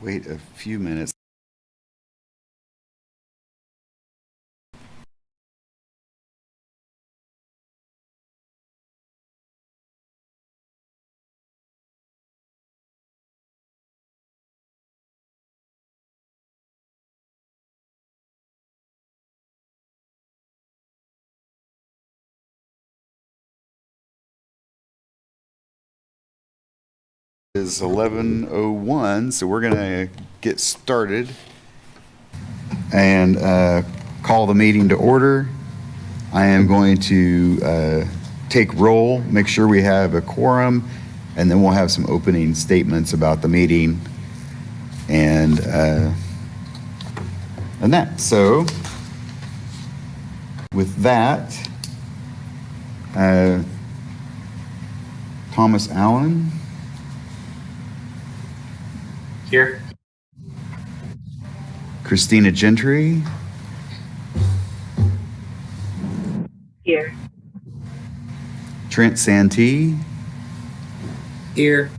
wait a few minutes. Is 11:01, so we're gonna get started and call the meeting to order. I am going to take roll, make sure we have a quorum, and then we'll have some opening statements about the meeting and that. So with that, Thomas Allen. Here. Christina Gentry. Here. Trent Santee. Here.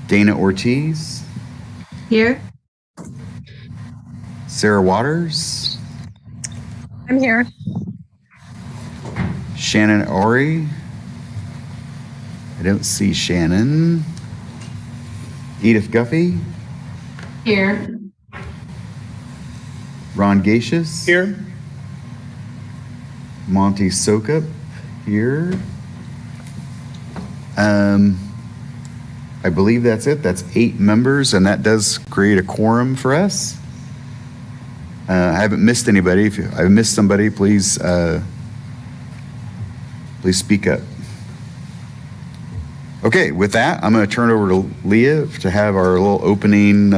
Dana Ortiz. Here. Sarah Waters. I'm here. Shannon Ori. I don't see Shannon. Edith Guffey. Here. Ron Gacious. Here. Monty Sokup. Here. I believe that's it. That's 8 members, and that does create a quorum for us. I haven't missed anybody. If I've missed somebody, please speak up. Okay, with that, I'm going to turn over to Leah to have our little opening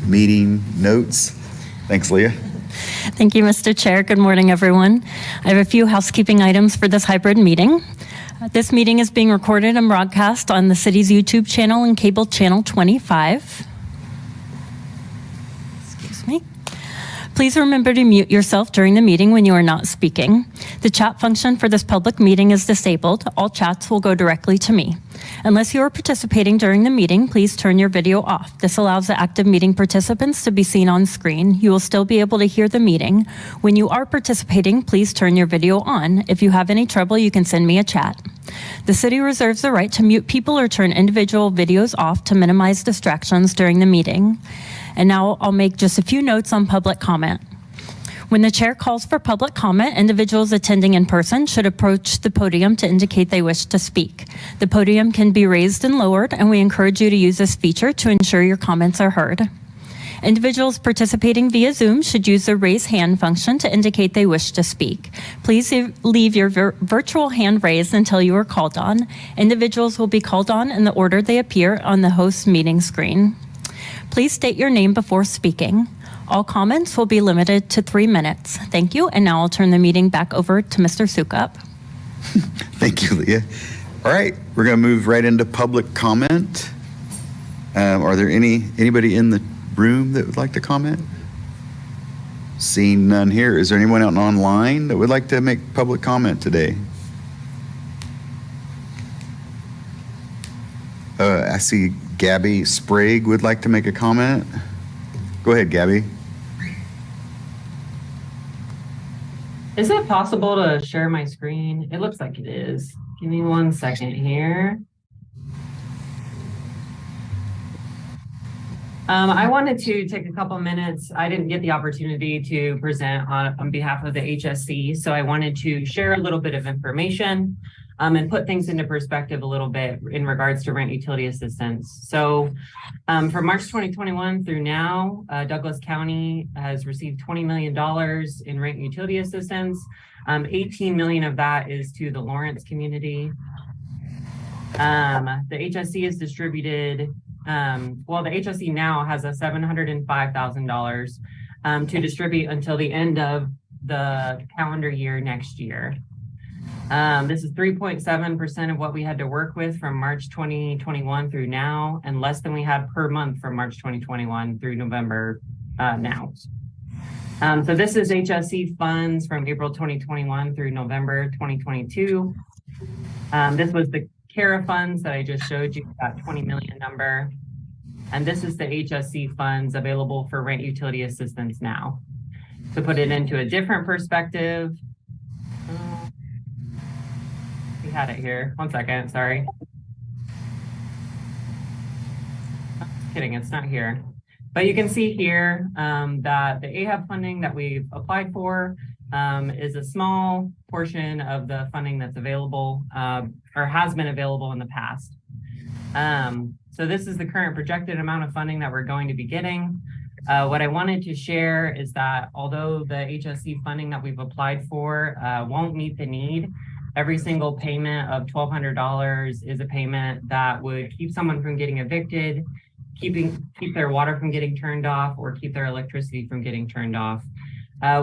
meeting notes. Thanks, Leah. Thank you, Mr. Chair. Good morning, everyone. I have a few housekeeping items for this hybrid meeting. This meeting is being recorded and broadcast on the city's YouTube channel and cable channel 25. Excuse me. Please remember to mute yourself during the meeting when you are not speaking. The chat function for this public meeting is disabled. All chats will go directly to me. Unless you are participating during the meeting, please turn your video off. This allows the active meeting participants to be seen on screen. You will still be able to hear the meeting. When you are participating, please turn your video on. If you have any trouble, you can send me a chat. The city reserves the right to mute people or turn individual videos off to minimize distractions during the meeting. And now I'll make just a few notes on public comment. When the chair calls for public comment, individuals attending in person should approach the podium to indicate they wish to speak. The podium can be raised and lowered, and we encourage you to use this feature to ensure your comments are heard. Individuals participating via Zoom should use the raise hand function to indicate they wish to speak. Please leave your virtual hand raised until you are called on. Individuals will be called on in the order they appear on the host meeting screen. Please state your name before speaking. All comments will be limited to 3 minutes. Thank you, and now I'll turn the meeting back over to Mr. Sukup. Thank you, Leah. All right, we're going to move right into public comment. Are there anybody in the room that would like to comment? Seeing none here. Is there anyone out online that would like to make public comment today? I see Gabby Sprague would like to make a comment. Go ahead, Gabby. Is it possible to share my screen? It looks like it is. Give me 1 second here. I wanted to take a couple minutes. I didn't get the opportunity to present on behalf of the HSC, so I wanted to share a little bit of information and put things into perspective a little bit in regards to rent utility assistance. So from March 2021 through now, Douglas County has received $20 million in rent utility assistance. 18 million of that is to the Lawrence community. The HSC has distributed, well, the HSC now has a $705,000 to distribute until the end of the calendar year next year. This is 3.7% of what we had to work with from March 2021 through now, and less than we had per month from March 2021 through November now. So this is HSC funds from April 2021 through November 2022. This was the CARA funds that I just showed you, that 20 million number. And this is the HSC funds available for rent utility assistance now. To put it into a different perspective, we had it here. 1 second, sorry. Kidding, it's not here. But you can see here that the AHAB funding that we've applied for is a small portion of the funding that's available or has been available in the past. So this is the current projected amount of funding that we're going to be getting. What I wanted to share is that although the HSC funding that we've applied for won't meet the need, every single payment of $1,200 is a payment that would keep someone from getting evicted, keep their water from getting turned off, or keep their electricity from getting turned off. I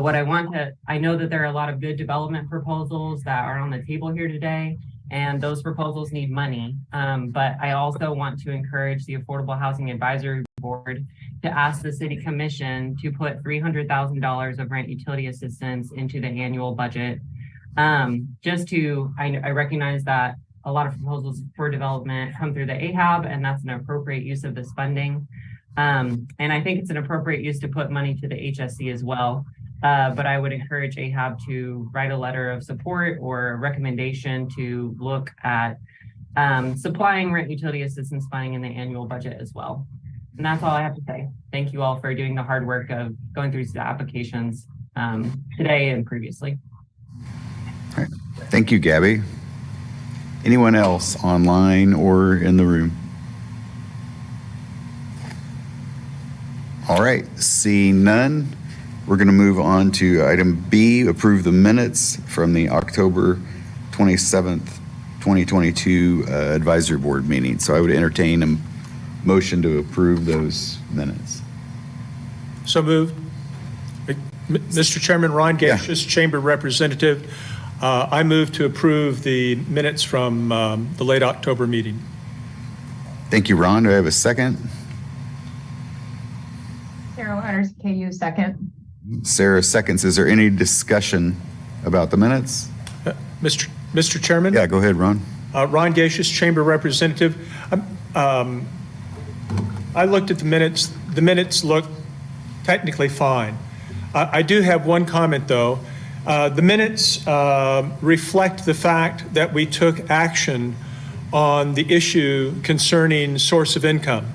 know that there are a lot of good development proposals that are on the table here today, and those proposals need money. But I also want to encourage the Affordable Housing Advisory Board to ask the City Commission to put $300,000 of rent utility assistance into the annual budget. I recognize that a lot of proposals for development come through the AHAB, and that's an appropriate use of this funding. And I think it's an appropriate use to put money to the HSC as well. But I would encourage AHAB to write a letter of support or a recommendation to look at supplying rent utility assistance funding in the annual budget as well. And that's all I have to say. Thank you all for doing the hard work of going through the applications today and previously. All right. Thank you, Gabby. Anyone else online or in the room? All right, seeing none, we're going to move on to item B, approve the minutes from the October 27th, 2022 advisory board meeting. So I would entertain a motion to approve those minutes. So moved. Mr. Chairman, Ron Gacious, Chamber Representative. I move to approve the minutes from the late October meeting. Thank you, Ron. Do I have a second? Sarah Waters, KU, second. Sarah seconds. Is there any discussion about the minutes? Mr. Chairman? Yeah, go ahead, Ron. Ron Gacious, Chamber Representative. I looked at the minutes. The minutes look technically fine. I do have one comment, though. The minutes reflect the fact that we took action on the issue concerning source of income.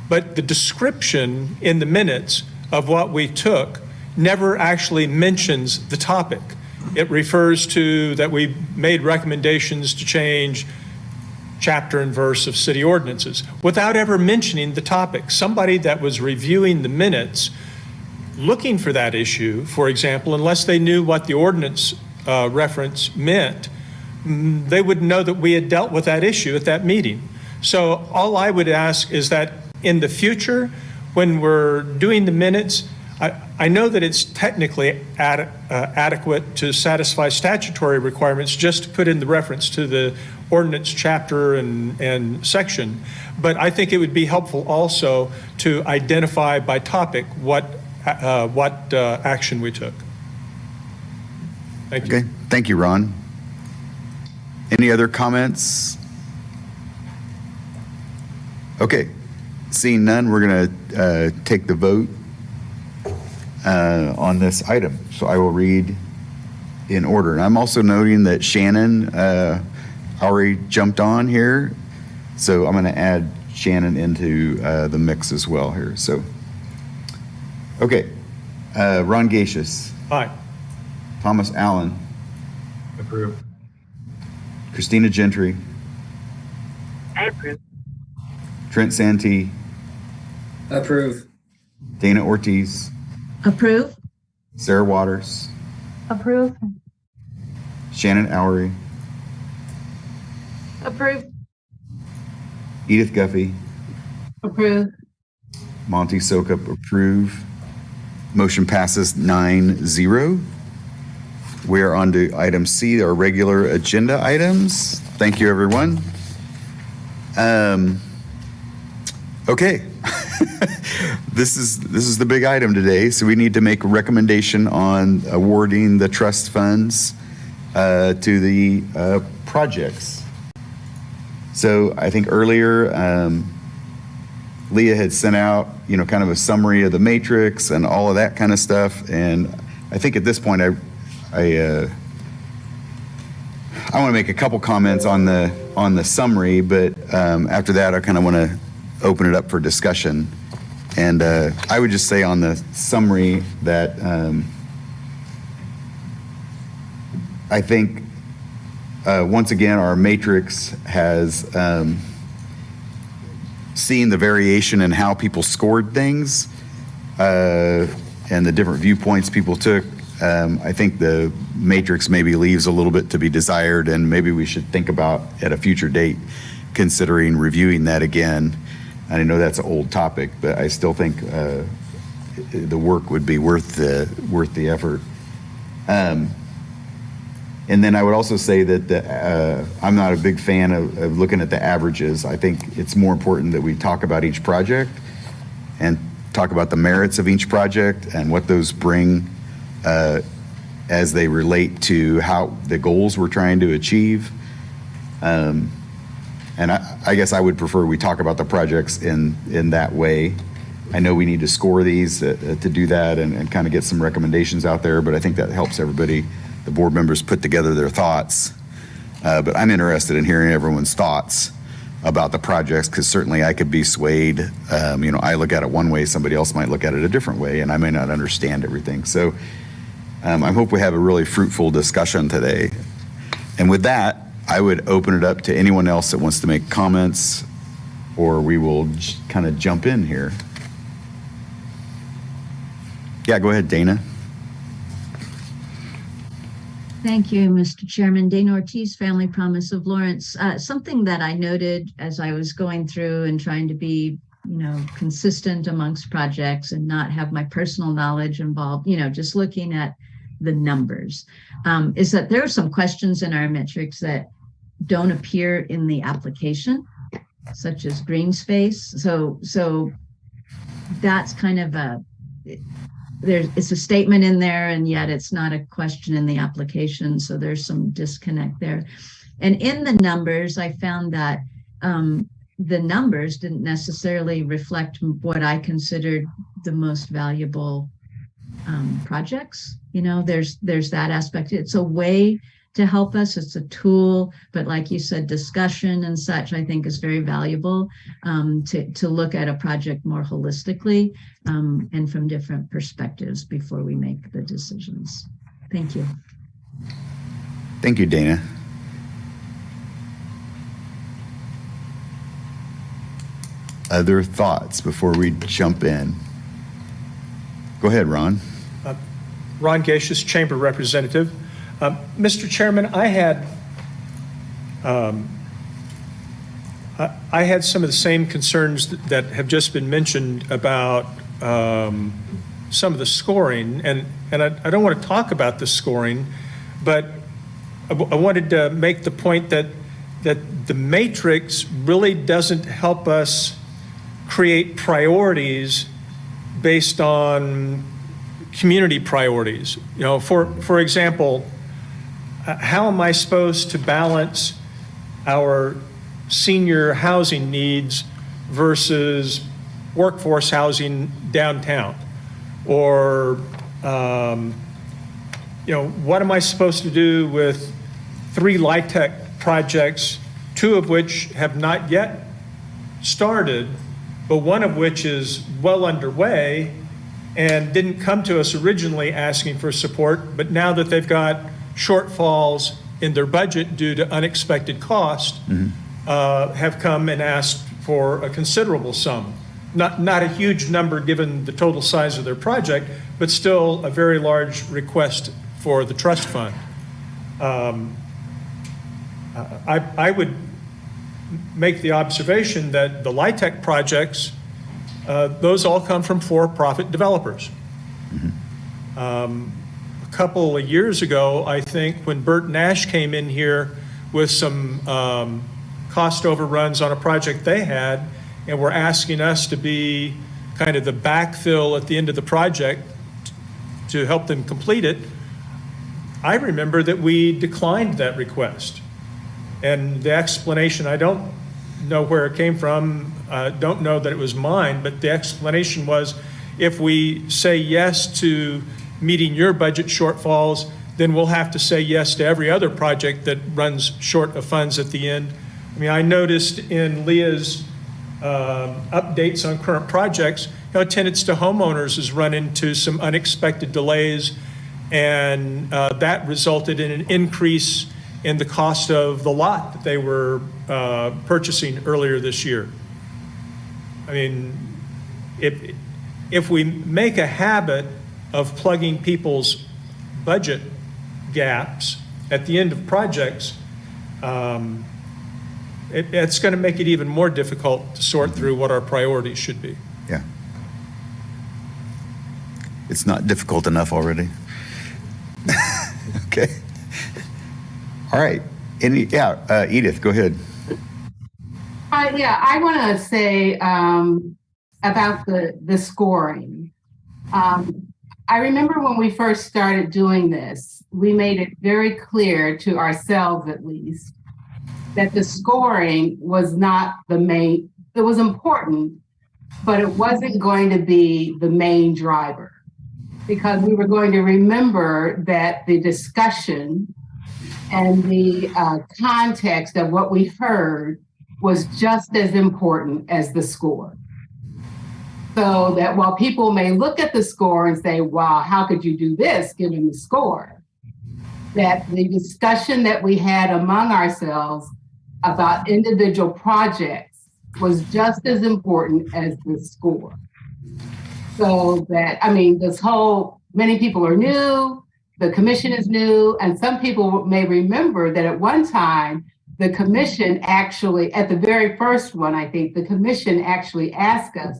But the description in the minutes of what we took never actually mentions the topic. It refers to that we made recommendations to change chapter and verse of city ordinances without ever mentioning the topic. Somebody that was reviewing the minutes looking for that issue, for example, unless they knew what the ordinance reference meant, they would know that we had dealt with that issue at that meeting. So all I would ask is that in the future, when we're doing the minutes, I know that it's technically adequate to satisfy statutory requirements just to put in the reference to the ordinance chapter and section, but I think it would be helpful also to identify by topic what action we took. Thank you. Okay, thank you, Ron. Any other comments? Okay, seeing none, we're going to take the vote on this item. So I will read in order. And I'm also noting that Shannon already jumped on here, so I'm going to add Shannon into the mix as well here. So, okay, Ron Gacious. Aye. Thomas Allen. Approve. Christina Gentry. I approve. Trent Santee. Approve. Dana Ortiz. Approve. Sarah Waters. Approve. Shannon Oury. Approve. Edith Guffey. Approve. Monty Sokup, approve. Motion passes 9-0. We are on to item C, our regular agenda items. Thank you, everyone. Okay. This is the big item today. So we need to make a recommendation on awarding the trust funds to the projects. So I think earlier Leah had sent out, kind of a summary of the matrix and all of that kind of stuff. And I think at this point, I want to make a couple comments on the summary, but after that, I kind of want to open it up for discussion. And I would just say on the summary that I think, once again, our matrix has seen the variation in how people scored things and the different viewpoints people took. I think the matrix maybe leaves a little bit to be desired, and maybe we should think about at a future date considering reviewing that again. I know that's an old topic, but I still think the work would be worth the effort. And then I would also say that I'm not a big fan of looking at the averages. I think it's more important that we talk about each project and talk about the merits of each project and what those bring as they relate to how the goals we're trying to achieve. And I guess I would prefer we talk about the projects in that way. I know we need to score these to do that and kind of get some recommendations out there, but I think that helps everybody, the board members, put together their thoughts. But I'm interested in hearing everyone's thoughts about the projects, because certainly I could be swayed. I look at it one way, somebody else might look at it a different way, and I may not understand everything. So I hope we have a really fruitful discussion today. And with that, I would open it up to anyone else that wants to make comments, or we will kind of jump in here. Yeah, go ahead, Dana. Thank you, Mr. Chairman. Dana Ortiz, Family Promise of Lawrence. Something that I noted as I was going through and trying to be, consistent amongst projects and not have my personal knowledge involved, just looking at the numbers, is that there are some questions in our metrics that don't appear in the application, such as green space. So that's kind of it's a statement in there, and yet it's not a question in the application. So there's some disconnect there. And in the numbers, I found that the numbers didn't necessarily reflect what I considered the most valuable projects. There's that aspect. It's a way to help us. It's a tool, but like you said, discussion and such, I think, is very valuable to look at a project more holistically and from different perspectives before we make the decisions. Thank you. Thank you, Dana. Other thoughts before we jump in? Go ahead, Ron. Ron Gacious, Chamber Representative. Mr. Chairman, I had some of the same concerns that have just been mentioned about some of the scoring, and I don't want to talk about the scoring, but I wanted to make the point that the matrix really doesn't help us create priorities based on community priorities. For example, how am I supposed to balance our senior housing needs versus workforce housing downtown? Or, what am I supposed to do with 3 LIHTC projects, 2 of which have not yet started, but one of which is well underway and didn't come to us originally asking for support, but now that they've got shortfalls in their budget due to unexpected cost, have come and asked for a considerable sum. Not a huge number given the total size of their project, but still a very large request for the trust fund. I would make the observation that the LIHTC projects, those all come from for-profit developers. A couple of years ago, I think, when Bert Nash came in here with some cost overruns on a project they had, and were asking us to be kind of the backfill at the end of the project to help them complete it, I remember that we declined that request. And the explanation, I don't know where it came from, don't know that it was mine, but the explanation was, if we say yes to meeting your budget shortfalls, then we'll have to say yes to every other project that runs short of funds at the end. I mean, I noticed in Leah's updates on current projects, attendance to homeowners has run into some unexpected delays, and that resulted in an increase in the cost of the lot that they were purchasing earlier this year. I mean, if we make a habit of plugging people's budget gaps at the end of projects, it's going to make it even more difficult to sort through what our priorities should be. Yeah. It's not difficult enough already. Okay. All right. Edith, go ahead. Yeah, I want to say about the scoring. I remember when we first started doing this, we made it very clear to ourselves, at least, that the scoring was not the main. It was important, but it wasn't going to be the main driver, because we were going to remember that the discussion and the context of what we heard was just as important as the score. So that while people may look at the score and say, wow, how could you do this given the score? That the discussion that we had among ourselves about individual projects was just as important as the score. So that, I mean, many people are new, the commission is new, and some people may remember that at one time, the commission actually, at the very first one, I think, the commission actually asked us,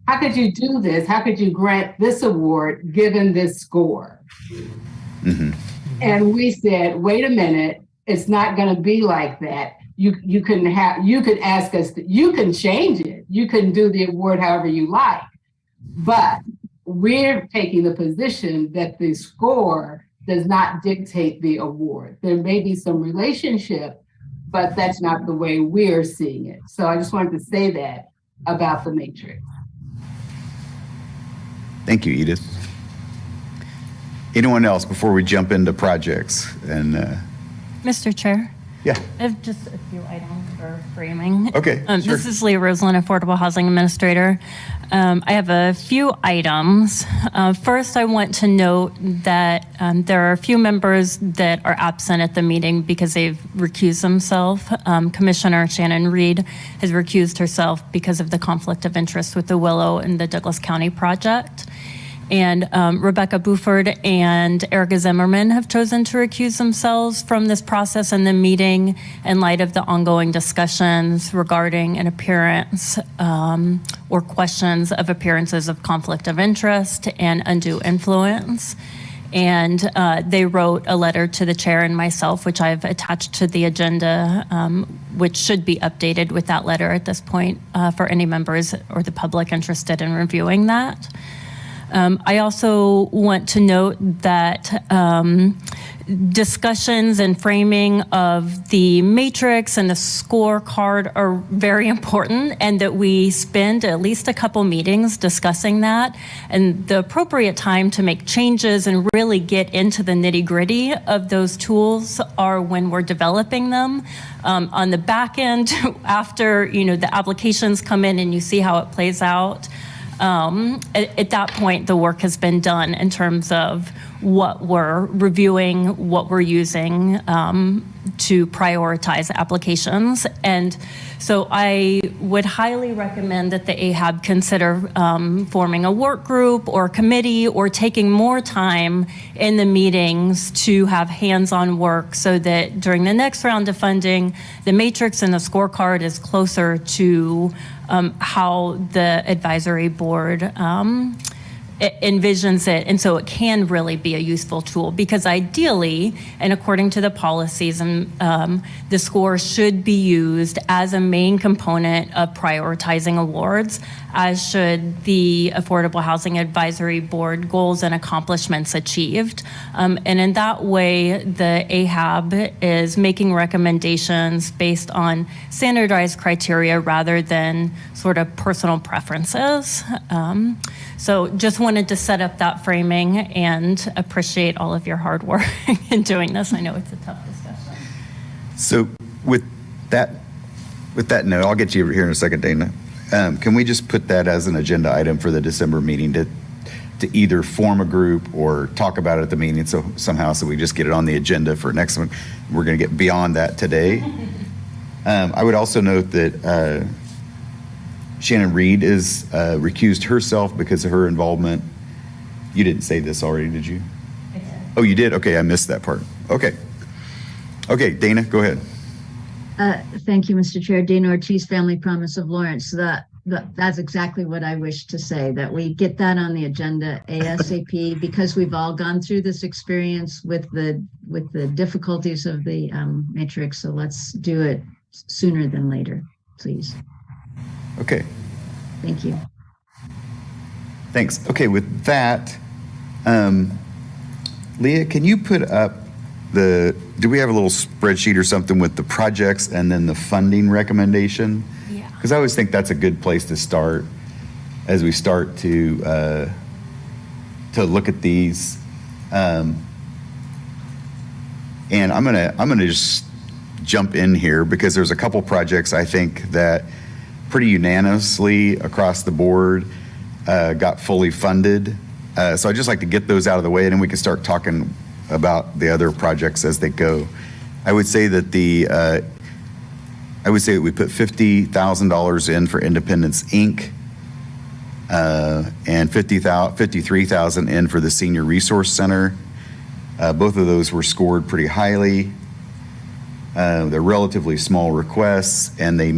how could you do this? How could you grant this award given this score? Mm-hmm. And we said, wait a minute, it's not going to be like that. You could ask us, you can change it. You can do the award however you like. But we're taking the position that the score does not dictate the award. There may be some relationship, but that's not the way we're seeing it. So I just wanted to say that about the matrix. Thank you, Edith. Anyone else before we jump into projects? And Mr. Chair? Yeah. I have just a few items for framing. Okay, sure. This is Leah Roseland, Affordable Housing Administrator. I have a few items. First, I want to note that there are a few members that are absent at the meeting because they've recused themselves. Commissioner Shannon Reed has recused herself because of the conflict of interest with the Willow and the Douglas County project. And Rebecca Buford and Erica Zimmerman have chosen to recuse themselves from this process and the meeting in light of the ongoing discussions regarding an appearance or questions of appearances of conflict of interest and undue influence. And they wrote a letter to the chair and myself, which I've attached to the agenda, which should be updated with that letter at this point for any members or the public interested in reviewing that. I also want to note that discussions and framing of the matrix and the scorecard are very important, and that we spend at least a couple meetings discussing that. And the appropriate time to make changes and really get into the nitty-gritty of those tools are when we're developing them. On the back end, after the applications come in and you see how it plays out, at that point, the work has been done in terms of what we're reviewing, what we're using to prioritize applications. And so I would highly recommend that the AHAB consider forming a work group or committee or taking more time in the meetings to have hands-on work so that during the next round of funding, the matrix and the scorecard is closer to how the advisory board envisions it. And so it can really be a useful tool because ideally, and according to the policies, and the score should be used as a main component of prioritizing awards, as should the Affordable Housing Advisory Board goals and accomplishments achieved. And in that way, the AHAB is making recommendations based on standardized criteria rather than sort of personal preferences. So just wanted to set up that framing and appreciate all of your hard work in doing this. I know it's a tough discussion. So with that note, I'll get you here in a second, Dana. Can we just put that as an agenda item for the December meeting to either form a group or talk about it at the meeting so we just get it on the agenda for next one? We're going to get beyond that today. I would also note that Shannon Reed is recused herself because of her involvement. You didn't say this already, did you? I did. Oh, you did? Okay, I missed that part. Okay, Dana, go ahead. Thank you, Mr. Chair. Dana Ortiz, Family Promise of Lawrence. That's exactly what I wish to say, that we get that on the agenda ASAP because we've all gone through this experience with the difficulties of the matrix. So let's do it sooner than later, please. Okay. Thank you. Thanks. Okay, with that, Leah, can you put up do we have a little spreadsheet or something with the projects and then the funding recommendation? Yeah. Because I always think that's a good place to start as we start to look at these. And I'm gonna just jump in here because there's a couple projects I think that pretty unanimously across the board got fully funded. So I'd just like to get those out of the way and then we can start talking about the other projects as they go. I would say that we put $50,000 in for Independence Inc. And $53,000 in for the Senior Resource Center. Both of those were scored pretty highly. They're relatively small requests and they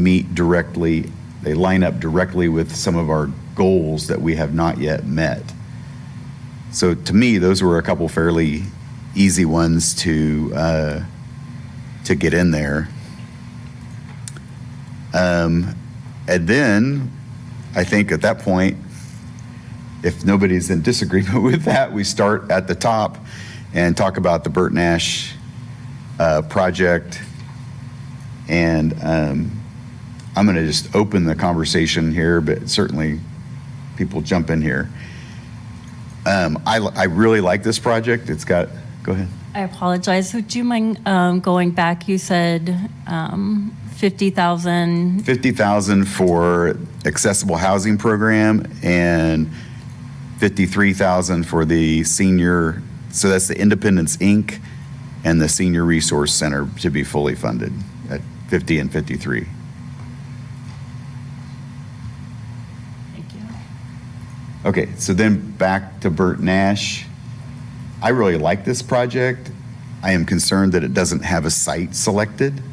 line up directly with some of our goals that we have not yet met. So to me, those were a couple fairly easy ones to get in there. And then I think at that point, if nobody's in disagreement with that, we start at the top and talk about the Burt Nash project. And I'm going to just open the conversation here, but certainly people jump in here. I really like this project. Go ahead. I apologize. Would you mind going back? You said 50,000. 50,000 for accessible housing program and 53,000 for the senior. So that's the Independence Inc. and the Senior Resource Center to be fully funded at 50 and 53. Thank you. Okay, so then back to Burt Nash. I really like this project. I am concerned that it doesn't have a site selected.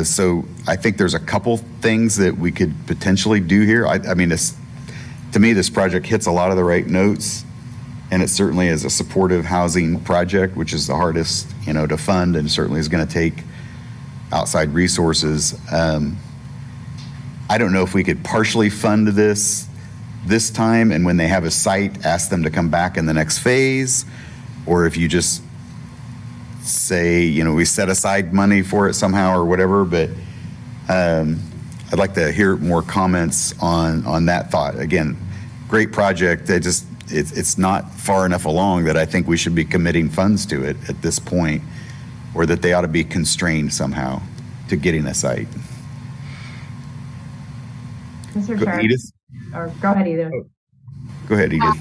So I think there's a couple things that we could potentially do here. I mean, to me, this project hits a lot of the right notes, and it certainly is a supportive housing project, which is the hardest, to fund, and certainly is going to take outside resources. I don't know if we could partially fund this time, and when they have a site, ask them to come back in the next phase, or if you just say, we set aside money for it somehow or whatever. But I'd like to hear more comments on that thought. Again, great project. It's not far enough along that I think we should be committing funds to it at this point, or that they ought to be constrained somehow to getting a site. Mr. Chair. Edith? Or go ahead, Edith. Go ahead, Edith.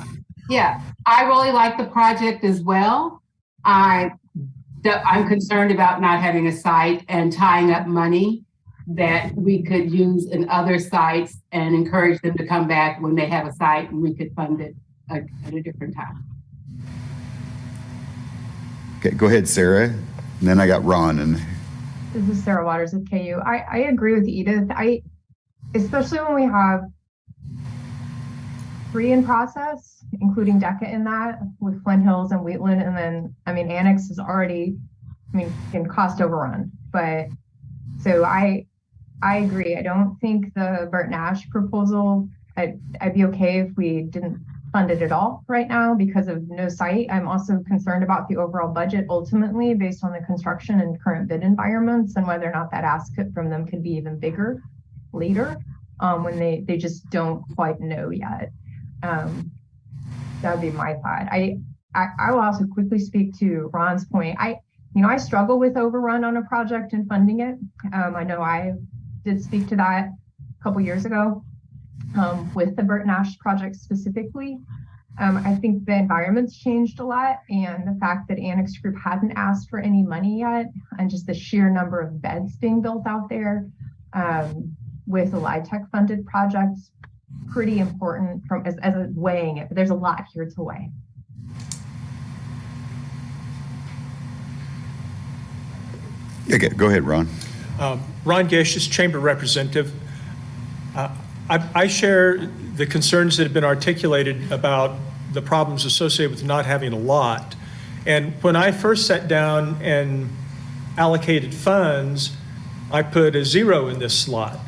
Yeah, I really like the project as well. I'm concerned about not having a site and tying up money that we could use in other sites and encourage them to come back when they have a site and we could fund it at a different time. Okay, go ahead, Sarah. And then I got Ron. And This is Sarah Waters with KU. I agree with Edith. Especially when we have 3 in process, including DECA in that, with Flint Hills and Wheatland. And then, I mean, Annex is already, in cost overrun. But so I agree. I don't think the Burt Nash proposal, I'd be okay if we didn't fund it at all right now because of no site. I'm also concerned about the overall budget ultimately based on the construction and current bid environments and whether or not that ask from them could be even bigger later when they just don't quite know yet. That'd be my thought. I will also quickly speak to Ron's point. I struggle with overrun on a project and funding it. I know I did speak to that a couple years ago with the Burt Nash project specifically. I think the environment's changed a lot, and the fact that Annex Group hadn't asked for any money yet, and just the sheer number of beds being built out there with the LIHTC funded projects, pretty important as a weighing it. But there's a lot here to weigh. Okay, go ahead, Ron. Ron Gesh's Chamber Representative. I share the concerns that have been articulated about the problems associated with not having a lot. And when I first sat down and allocated funds, I put a 0 in this slot.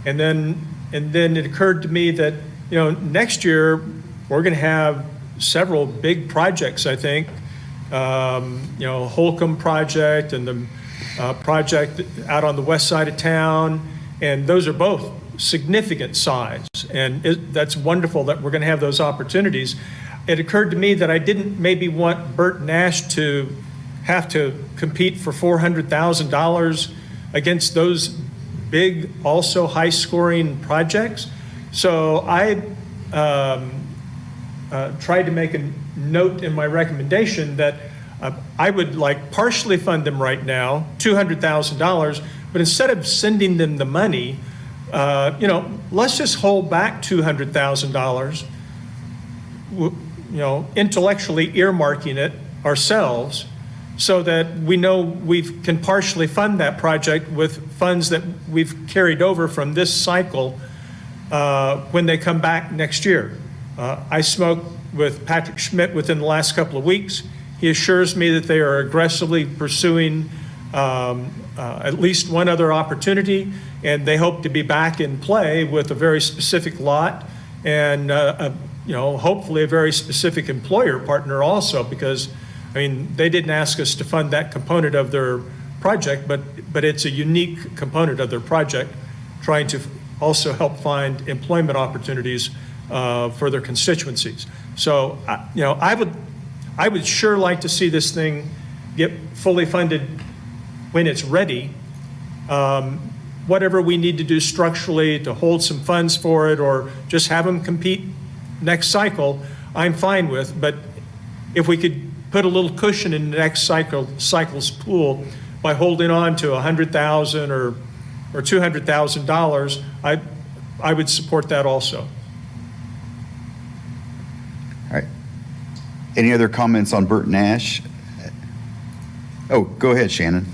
And then it occurred to me that, next year we're going to have several big projects, I think. Holcomb project and the project out on the west side of town. And those are both significant size. And that's wonderful that we're going to have those opportunities. It occurred to me that I didn't maybe want Burt Nash to have to compete for $400,000 against those big, also high-scoring projects. So I tried to make a note in my recommendation that I would partially fund them right now, $200,000, but instead of sending them the money, let's just hold back $200,000, intellectually earmarking it ourselves so that we know we can partially fund that project with funds that we've carried over from this cycle when they come back next year. I spoke with Patrick Schmidt within the last couple of weeks. He assures me that they are aggressively pursuing at least one other opportunity, and they hope to be back in play with a very specific lot and hopefully a very specific employer partner also, because they didn't ask us to fund that component of their project, but it's a unique component of their project, trying to also help find employment opportunities for their constituencies. So I would sure like to see this thing get fully funded when it's ready. Whatever we need to do structurally to hold some funds for it or just have them compete next cycle, I'm fine with. But if we could put a little cushion in the next cycle's pool by holding on to $100,000 or $200,000, I would support that also. All right. Any other comments on Burt Nash? Oh, go ahead, Shannon.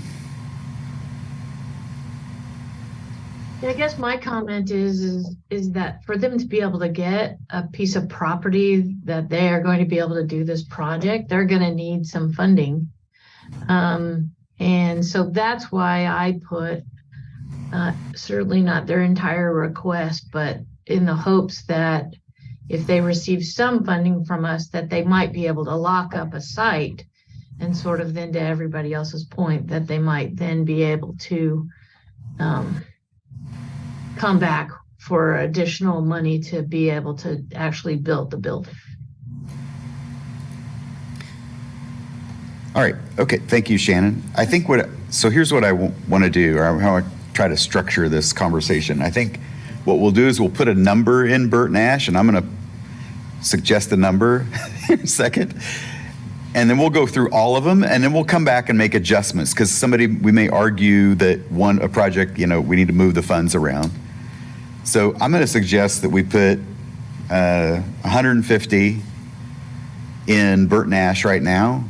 I guess my comment is that for them to be able to get a piece of property that they are going to be able to do this project, they're going to need some funding. And so that's why I put certainly not their entire request, but in the hopes that if they receive some funding from us, that they might be able to lock up a site, and sort of then to everybody else's point, that they might then be able to come back for additional money to be able to actually build the building. All right. Okay. Thank you, Shannon. I think so here's what I want to do, or how I try to structure this conversation. I think what we'll do is we'll put a number in Burt Nash, and I'm going to suggest a number in a second. And then we'll go through all of them, and then we'll come back and make adjustments, because we may argue that a project, we need to move the funds around. So I'm going to suggest that we put 150 in Burt Nash right now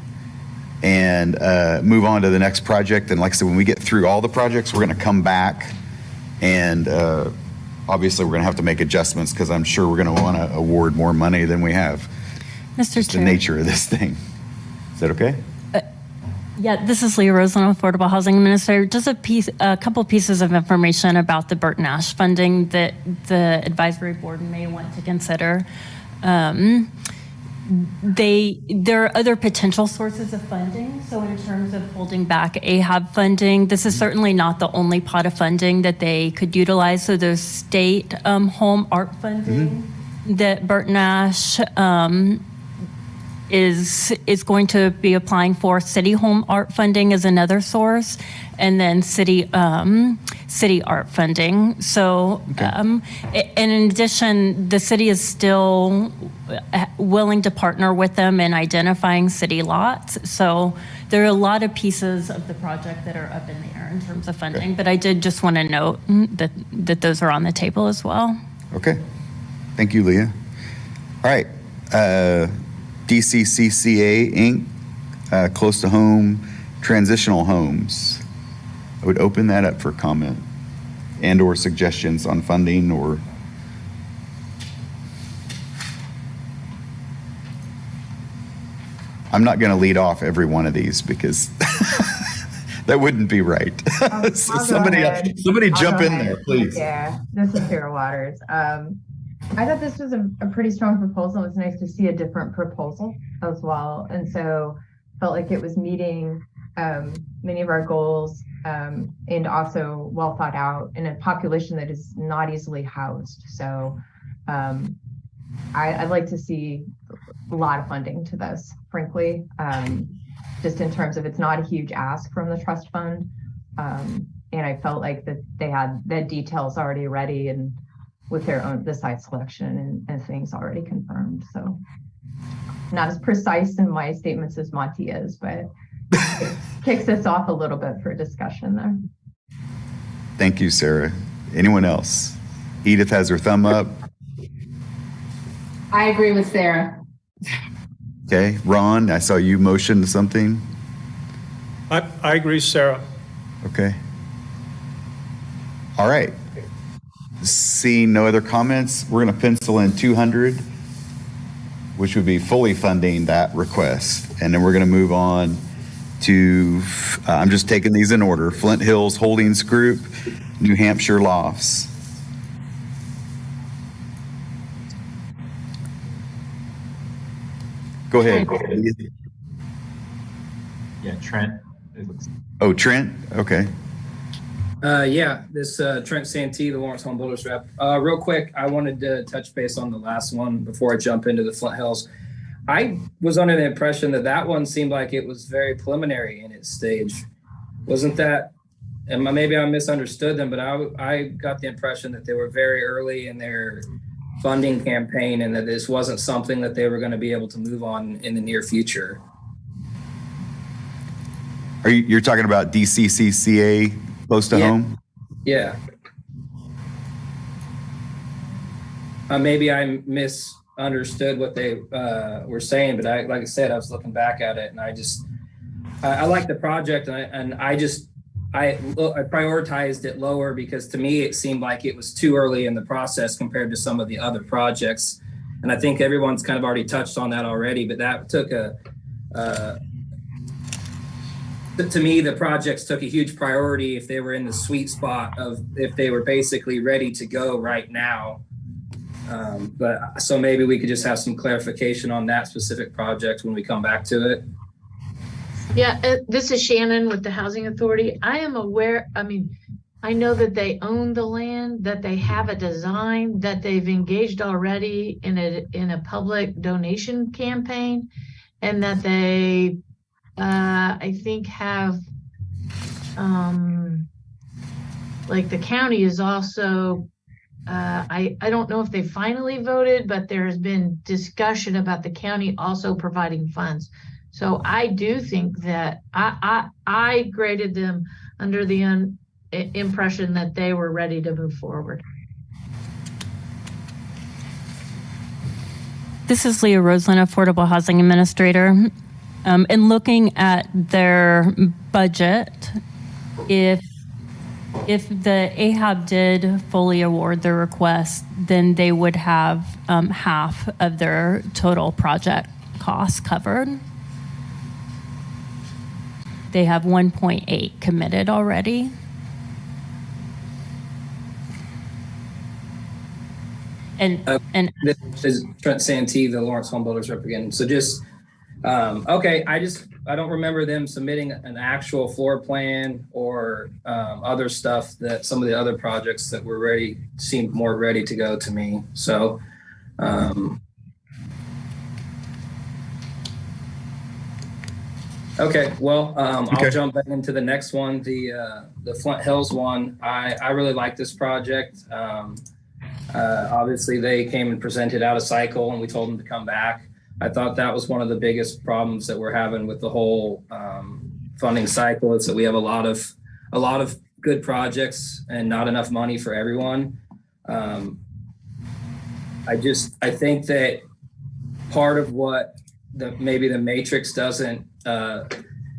and move on to the next project. And like I said, when we get through all the projects, we're going to come back and obviously we're going to have to make adjustments because I'm sure we're going to want to award more money than we have. Mr. It's the Chair. nature of this thing. Is that okay? Yeah, this is Leah Roseland, Affordable Housing Administrator. Just a couple pieces of information about the Burton Ash funding that the advisory board may want to consider. There are other potential sources of funding. So in terms of holding back AHAB funding, this is certainly not the only pot of funding that they could utilize. So there's state home art funding that Burton Ash is going to be applying for. City home art funding is another source, and then city art funding. So, and in addition, the city is still willing to partner with them in identifying city lots. So there are a lot of pieces of the project that are up in the air in terms of funding, but I did just want to note that those are on the table as well. Okay. Thank you, Leah. All right. DCCCA Inc., close to home transitional homes. I would open that up for comment and or suggestions on funding or I'm not going to lead off every one of these because that wouldn't be right. So somebody jump in there, please. Yeah, this is Sarah Waters. I thought this was a pretty strong proposal. It was nice to see a different proposal as well. And so felt like it was meeting many of our goals and also well thought out in a population that is not easily housed. So I'd like to see a lot of funding to this, frankly, just in terms of it's not a huge ask from the trust fund. And I felt like that they had the details already ready and with their own, the site selection and things already confirmed. So not as precise in my statements as Monty is, but it kicks us off a little bit for discussion there. Thank you, Sarah. Anyone else? Edith has her thumb up. I agree with Sarah. Okay, Ron, I saw you motion to something. I agree, Sarah. Okay. All right. Seeing no other comments, we're going to pencil in 200, which would be fully funding that request. And then we're going to move on to, I'm just taking these in order, Flint Hills Holdings Group, New Hampshire Lofts. Go ahead. Yeah, Trent. Oh, Trent? Okay. Yeah, this Trent Santee, the Lawrence Home Builders rep. Real quick, I wanted to touch base on the last one before I jump into the Flint Hills. I was under the impression that that one seemed like it was very preliminary in its stage. Wasn't that, and maybe I misunderstood them, but I got the impression that they were very early in their funding campaign and that this wasn't something that they were going to be able to move on in the near future. You're talking about DCCCA close to home? Yeah. Maybe I misunderstood what they were saying, but like I said, I was looking back at it and I like the project and I prioritized it lower because to me, it seemed like it was too early in the process compared to some of the other projects. And I think everyone's kind of already touched on that already, but that took to me, the projects took a huge priority if they were in the sweet spot of if they were basically ready to go right now. But so maybe we could just have some clarification on that specific project when we come back to it. Yeah, this is Shannon with the Housing Authority. I am aware, I know that they own the land, that they have a design, that they've engaged already in a public donation campaign, and that they I think have like the county is also I don't know if they finally voted, but there has been discussion about the county also providing funds. So I do think that I graded them under the impression that they were ready to move forward. This is Leah Roseland, Affordable Housing Administrator. In looking at their budget, if If the AHAB did fully award the request, then they would have half of their total project costs covered. They have 1.8 committed already. And This is Trent Santee, the Lawrence Home Builders rep again. So just, okay, I don't remember them submitting an actual floor plan or other stuff that some of the other projects that were ready seemed more ready to go to me. So, okay, well, I'll jump back into the next one, the Flint Hills one. I really like this project. Obviously, they came and presented out of cycle, and we told them to come back. I thought that was one of the biggest problems that we're having with the whole funding cycle. Is that we have a lot of good projects and not enough money for everyone. I think that part of what maybe the matrix doesn't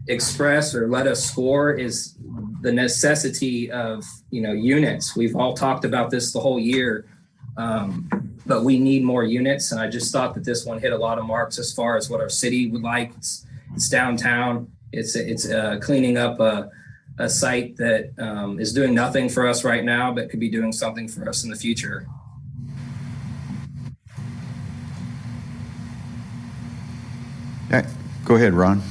express or let us score is the necessity of units. We've all talked about this the whole year. But we need more units, and I just thought that this one hit a lot of marks as far as what our city would like. It's downtown. It's cleaning up a site that is doing nothing for us right now, but could be doing something for us in the future. Yeah, go ahead, Ron.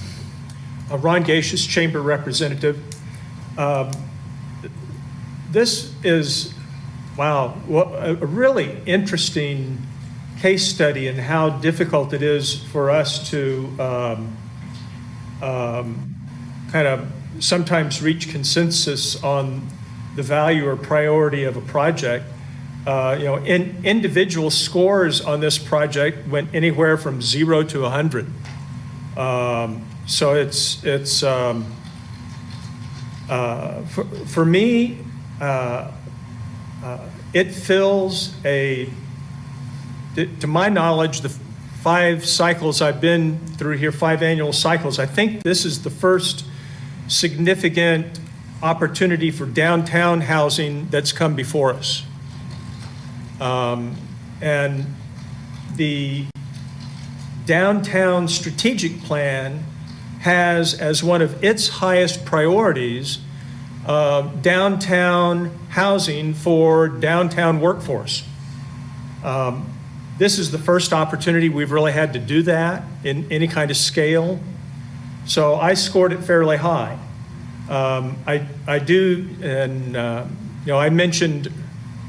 Ron Gacious, Chamber Representative. This is, wow, a really interesting case study in how difficult it is for us to kind of sometimes reach consensus on the value or priority of a project. Individual scores on this project went anywhere from 0 to 100. So it's for me, it fills to my knowledge, the 5 cycles I've been through here, 5 annual cycles, I think this is the first significant opportunity for downtown housing that's come before us. And the downtown strategic plan has as one of its highest priorities downtown housing for downtown workforce. This is the first opportunity we've really had to do that in any kind of scale. So I scored it fairly high. I do, and I mentioned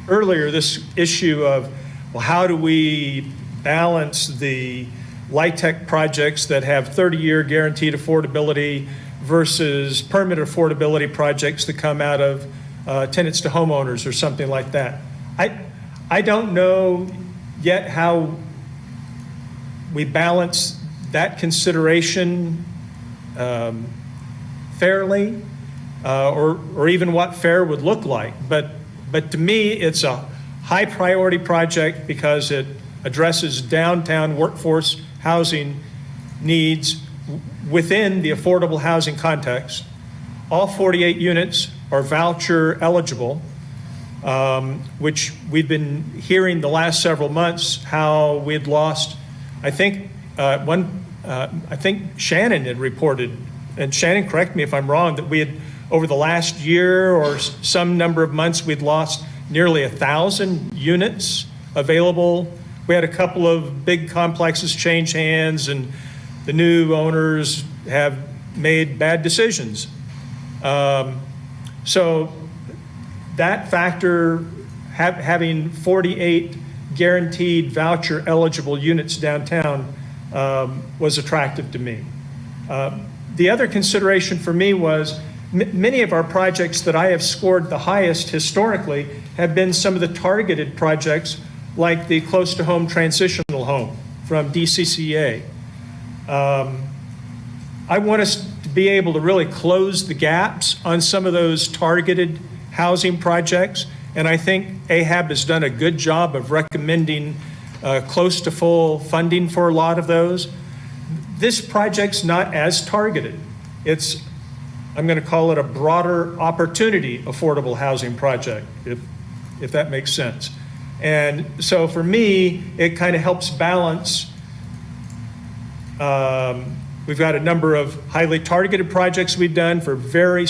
earlier this issue of, well, how do we balance the LIHTC projects that have 30-year guaranteed affordability versus permanent affordability projects that come out of tenants to homeowners or something like that. I don't know yet how we balance that consideration fairly, or even what fair would look like. But to me, it's a high priority project because it addresses downtown workforce housing needs within the affordable housing context. All 48 units are voucher eligible, which we've been hearing the last several months how we'd lost. I think Shannon had reported, and Shannon, correct me if I'm wrong, that we had over the last year or some number of months we'd lost nearly 1,000 units available. We had a couple of big complexes change hands, and the new owners have made bad decisions. So that factor, having 48 guaranteed voucher eligible units downtown was attractive to me. The other consideration for me was many of our projects that I have scored the highest historically have been some of the targeted projects like the close to home transitional home from DCCA. I want us to be able to really close the gaps on some of those targeted housing projects, and I think AHAB has done a good job of recommending close to full funding for a lot of those. This project's not as targeted. It's I'm going to call it a broader opportunity affordable housing project, if that makes sense. And so for me, it kind of helps balance. We've got a number of highly targeted projects we've done for very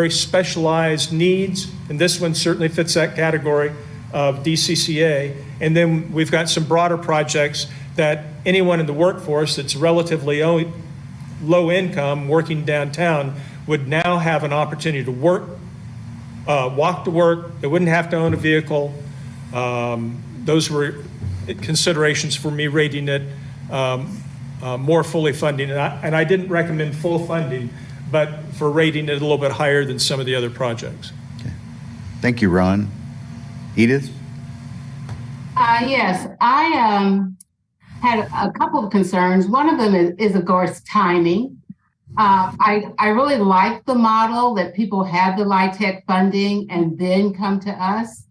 specialized needs, and this one certainly fits that category of DCCA. And then we've got some broader projects that anyone in the workforce that's relatively low income working downtown would now have an opportunity to work, walk to work. They wouldn't have to own a vehicle. Those were considerations for me rating it more fully funding. And I didn't recommend full funding, but for rating it a little bit higher than some of the other projects. Okay. Thank you, Ron. Edith? Yes, I had a couple of concerns. One of them is of course, timing. I really like the model that people have the LIHTC funding and then come to us,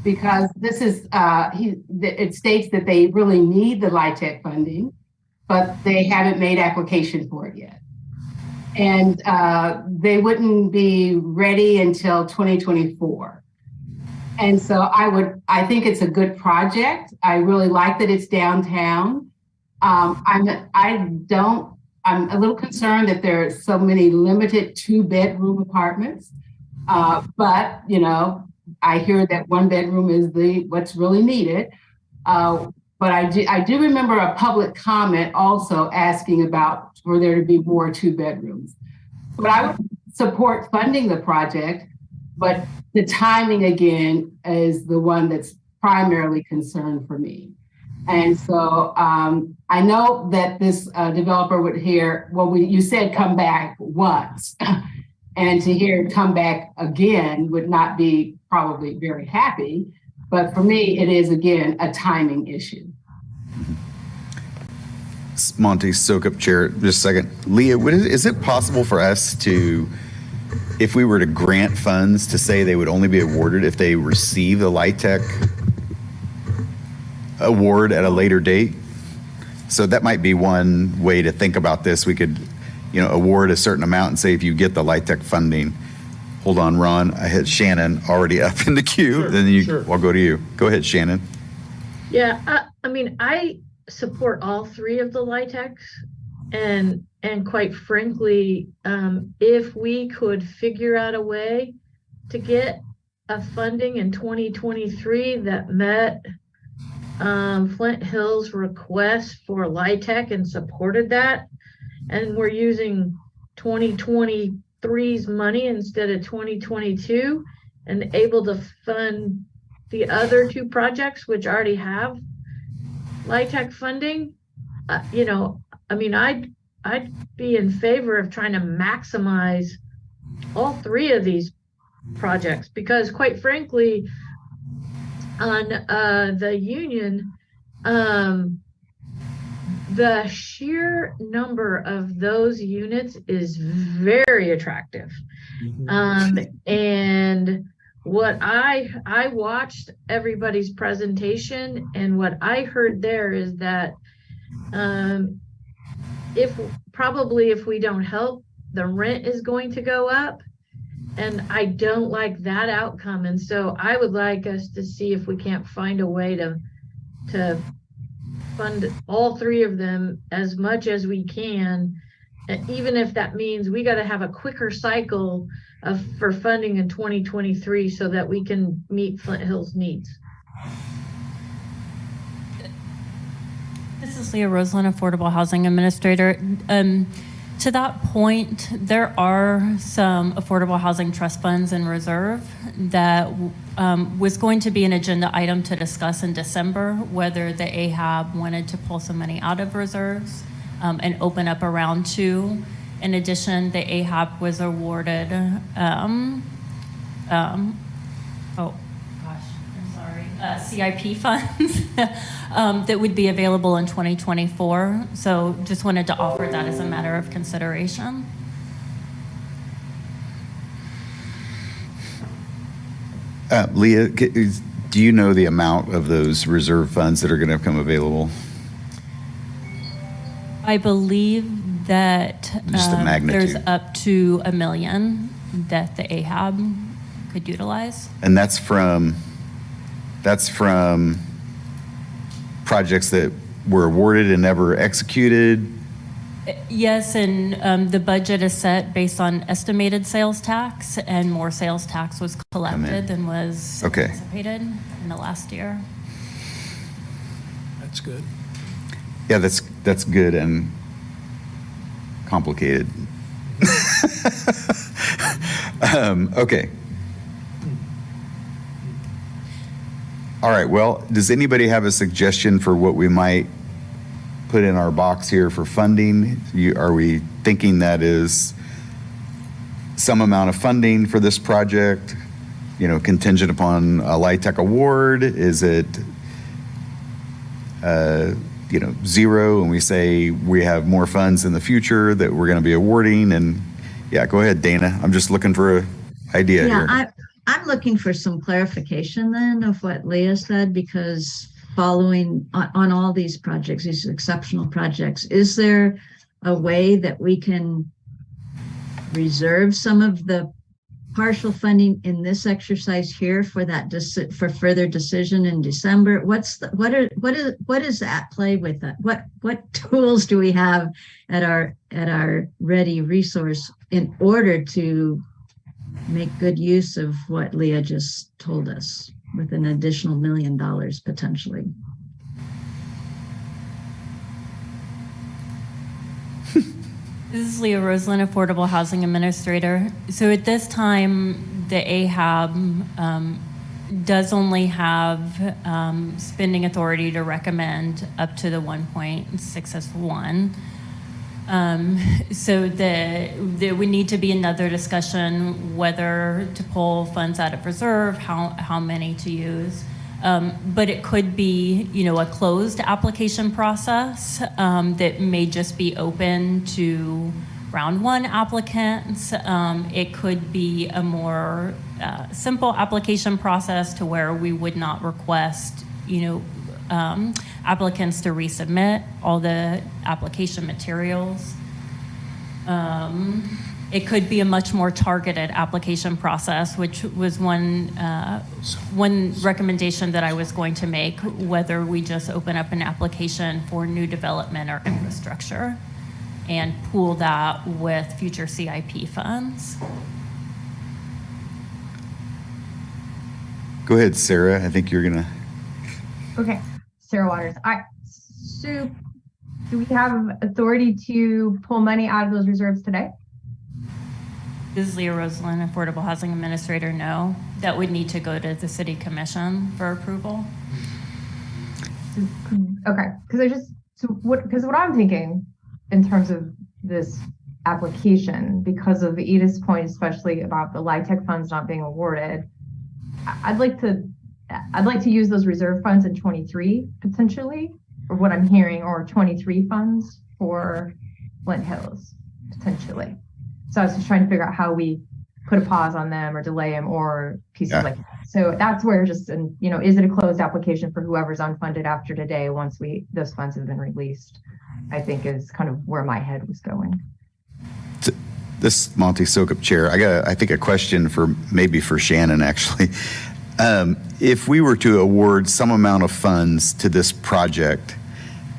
because this is, it states that they really need the LIHTC funding, but they haven't made application for it yet. And they wouldn't be ready until 2024. And so I think it's a good project. I really like that it's downtown. I'm a little concerned that there are so many limited 2-bedroom apartments. But, you know, I hear that 1 bedroom is what's really needed. But I do remember a public comment also asking about for there to be more 2 bedrooms. But I would support funding the project, but the timing again is the one that's primarily concerned for me. And so I know that this developer would hear, well, you said come back once, and to hear come back again would not be probably very happy. But for me, it is, again, a timing issue. Monty, soak up chair just a second. Leah, is it possible for us to, if we were to grant funds, to say they would only be awarded if they receive the LIHTC award at a later date? So that might be one way to think about this. We could, you know, award a certain amount and say if you get the LIHTC funding. Hold on, Ron. I had Shannon already up in the queue. Sure, then sure. I'll go to you. Go ahead, Shannon. Yeah, I mean, I support all 3 of the LIHTCs, and quite frankly, if we could figure out a way to get a funding in 2023 that met Flint Hill's request for LIHTC and supported that, and we're using 2023's money instead of 2022, and able to fund the other 2 projects which already have LIHTC funding, you know, I mean, I'd be in favor of trying to maximize all 3 of these projects, because quite frankly, on the Union, the sheer number of those units is very attractive. And what I watched everybody's presentation, and what I heard there is that if we don't help, the rent is going to go up, and I don't like that outcome. And so I would like us to see if we can't find a way to fund all 3 of them as much as we can, even if that means we got to have a quicker cycle for funding in 2023 so that we can meet Flint Hill's needs. This is Leah Roseland, Affordable Housing Administrator. To that point, there are some affordable housing trust funds in reserve that was going to be an agenda item to discuss in December, whether the AHAB wanted to pull some money out of reserves and open up a round 2. In addition, the AHAB was awarded, CIP funds that would be available in 2024. So just wanted to offer that as a matter of consideration. Leah, do you know the amount of those reserve funds that are going to become available? I believe that Just the there's magnitude. up to $1 million that the AHAB could utilize. And that's from projects that were awarded and never executed. Yes, and the budget is set based on estimated sales tax, and more sales tax was collected than was Okay. anticipated in the last year. That's good. Yeah, that's good and complicated. Okay. All right, well, does anybody have a suggestion for what we might put in our box here for funding? Are we thinking that is some amount of funding for this project, contingent upon a LIHTC award? Is it, zero, and we say we have more funds in the future that we're going to be awarding? And yeah, go ahead, Dana. I'm just looking for an idea here. I'm looking for some clarification then of what Leah said, because following on all these projects, these exceptional projects, is there a way that we can reserve some of the partial funding in this exercise here for that for further decision in December? What is at play with that? What tools do we have at our ready resource in order to make good use of what Leah just told us, with an additional $1 million potentially? This is Leah Roseland, Affordable Housing Administrator. So at this time, the AHAB does only have spending authority to recommend up to the 1.6S1. So there would need to be another discussion whether to pull funds out of reserve, how many to use. But it could be, a closed application process that may just be open to round one applicants. It could be a more simple application process to where we would not request, applicants to resubmit all the application materials. It could be a much more targeted application process, which was one recommendation that I was going to make, whether we just open up an application for new development or infrastructure and pool that with future CIP funds. Go ahead, Sarah. I think you're going to. Okay, Sarah Waters. Sue, do we have authority to pull money out of those reserves today? This is Leah Roseland, Affordable Housing Administrator. No, that would need to go to the City Commission for approval. Okay, because what I'm thinking in terms of this application, because of Edith's point, especially about the LIHTC funds not being awarded, I'd like to use those reserve funds in 23 potentially, or what I'm hearing, or 23 funds for Flint Hills potentially. So I was just trying to figure out how we put a pause on them or delay them or pieces like that. So that's where is it a closed application for whoever's unfunded after today once those funds have been released, I think is kind of where my head was going. This Monty Sokup chair, I think a question maybe for Shannon actually. If we were to award some amount of funds to this project,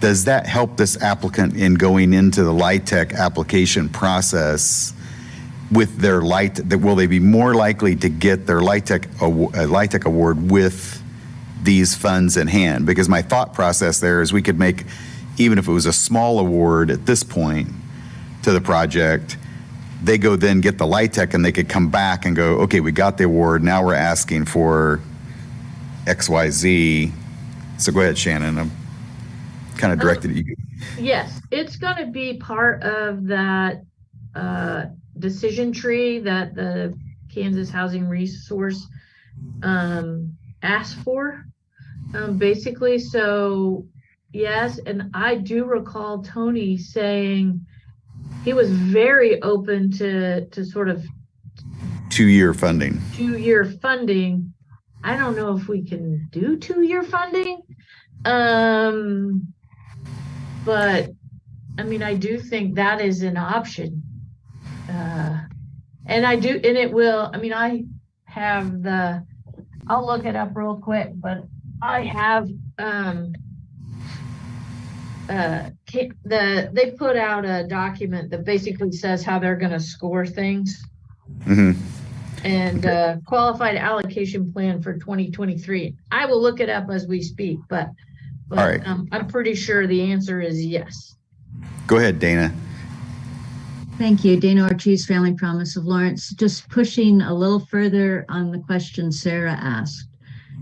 does that help this applicant in going into the LIHTC application process with their will they be more likely to get their LIHTC award with these funds in hand? Because my thought process there is we could make, even if it was a small award at this point to the project, they go then get the LIHTC and they could come back and go, okay, we got the award, now we're asking for XYZ. So go ahead, Shannon. I'm kind of directed at you. Yes, it's going to be part of that decision tree that the Kansas Housing Resource asked for, basically. So yes, and I do recall Tony saying he was very open to sort of 2-year funding. 2-year funding. I don't know if we can do 2-year funding, but I mean, I do think that is an option. And it will, I mean, I have I'll look it up real quick, but I have, they put out a document that basically says how they're going to score things. Mm-hmm. And qualified allocation plan for 2023. I will look it up as we speak, but All right. I'm pretty sure the answer is yes. Go ahead, Dana. Thank you. Dana Ortiz, Family Promise of Lawrence. Just pushing a little further on the question Sarah asked.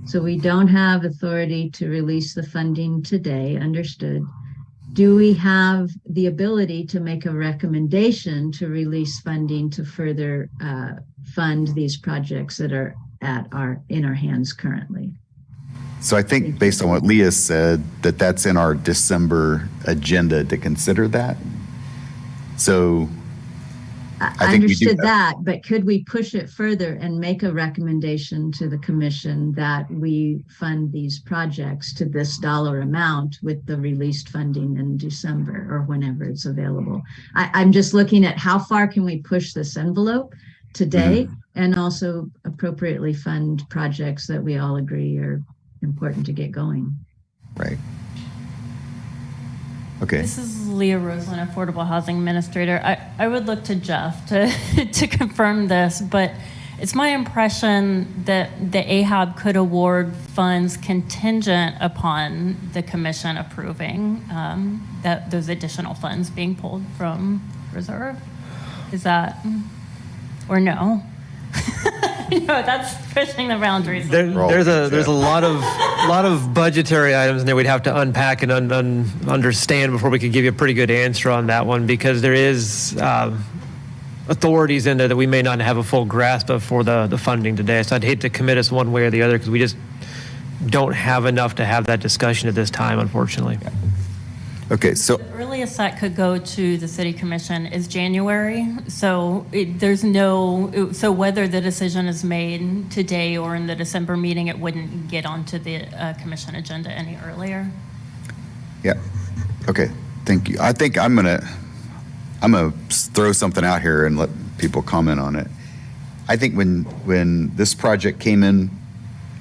So we don't have authority to release the funding today, understood. Do we have the ability to make a recommendation to release funding to further fund these projects that are in our hands currently? So I think based on what Leah said, that's in our December agenda to consider that. So I think we do understood that. but could we push it further and make a recommendation to the commission that we fund these projects to this dollar amount with the released funding in December or whenever it's available? I'm just looking at how far can we push this envelope today and also appropriately fund projects that we all agree are important to get going. Right. Okay. This is Leah Roseland, Affordable Housing Administrator. I would look to Jeff to confirm this, but it's my impression that the AHAB could award funds contingent upon the commission approving that those additional funds being pulled from reserve. Is that, or no? No, that's pushing the boundaries. There's a lot of budgetary items in there we'd have to unpack and understand before we could give you a pretty good answer on that one, because there is authorities in there that we may not have a full grasp of for the funding today. So I'd hate to commit us one way or the other because we just don't have enough to have that discussion at this time, unfortunately. Okay, so The earliest that could go to the city commission is January. So so whether the decision is made today or in the December meeting, it wouldn't get onto the commission agenda any earlier. yeah. Okay, thank you. I think I'm gonna throw something out here and let people comment on it. I think when this project came in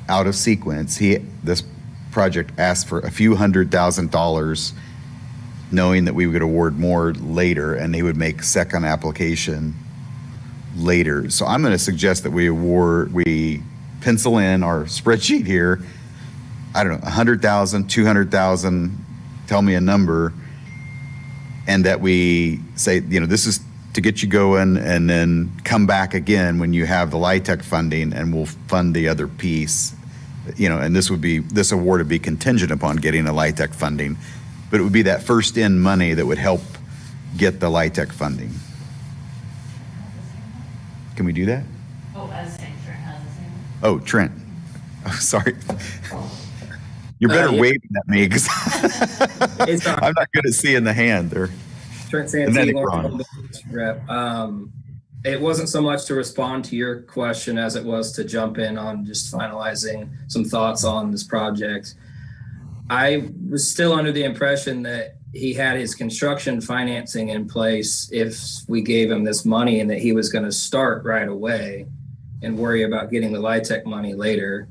out of sequence, this project asked for a few $100,000, knowing that we would award more later and they would make second application later. So I'm going to suggest that we pencil in our spreadsheet here, I don't know, 100,000, 200,000, tell me a number, and that we say, this is to get you going, and then come back again when you have the LIHTC funding and we'll fund the other piece, and this award would be contingent upon getting the LIHTC funding. But it would be that first in money that would help get the LIHTC funding. Can we do that? Oh, I was saying Trent has the same. Oh, Trent. Oh, sorry. You're better Yeah. waving at me because It's I'm not good at seeing the hand there. Trent And then Santee, it Lawrence Rep. It wasn't so much to respond to your question as it was to jump in on just finalizing some thoughts on this project. I was still under the impression that he had his construction financing in place if we gave him this money, and that he was going to start right away and worry about getting the LIHTC money later.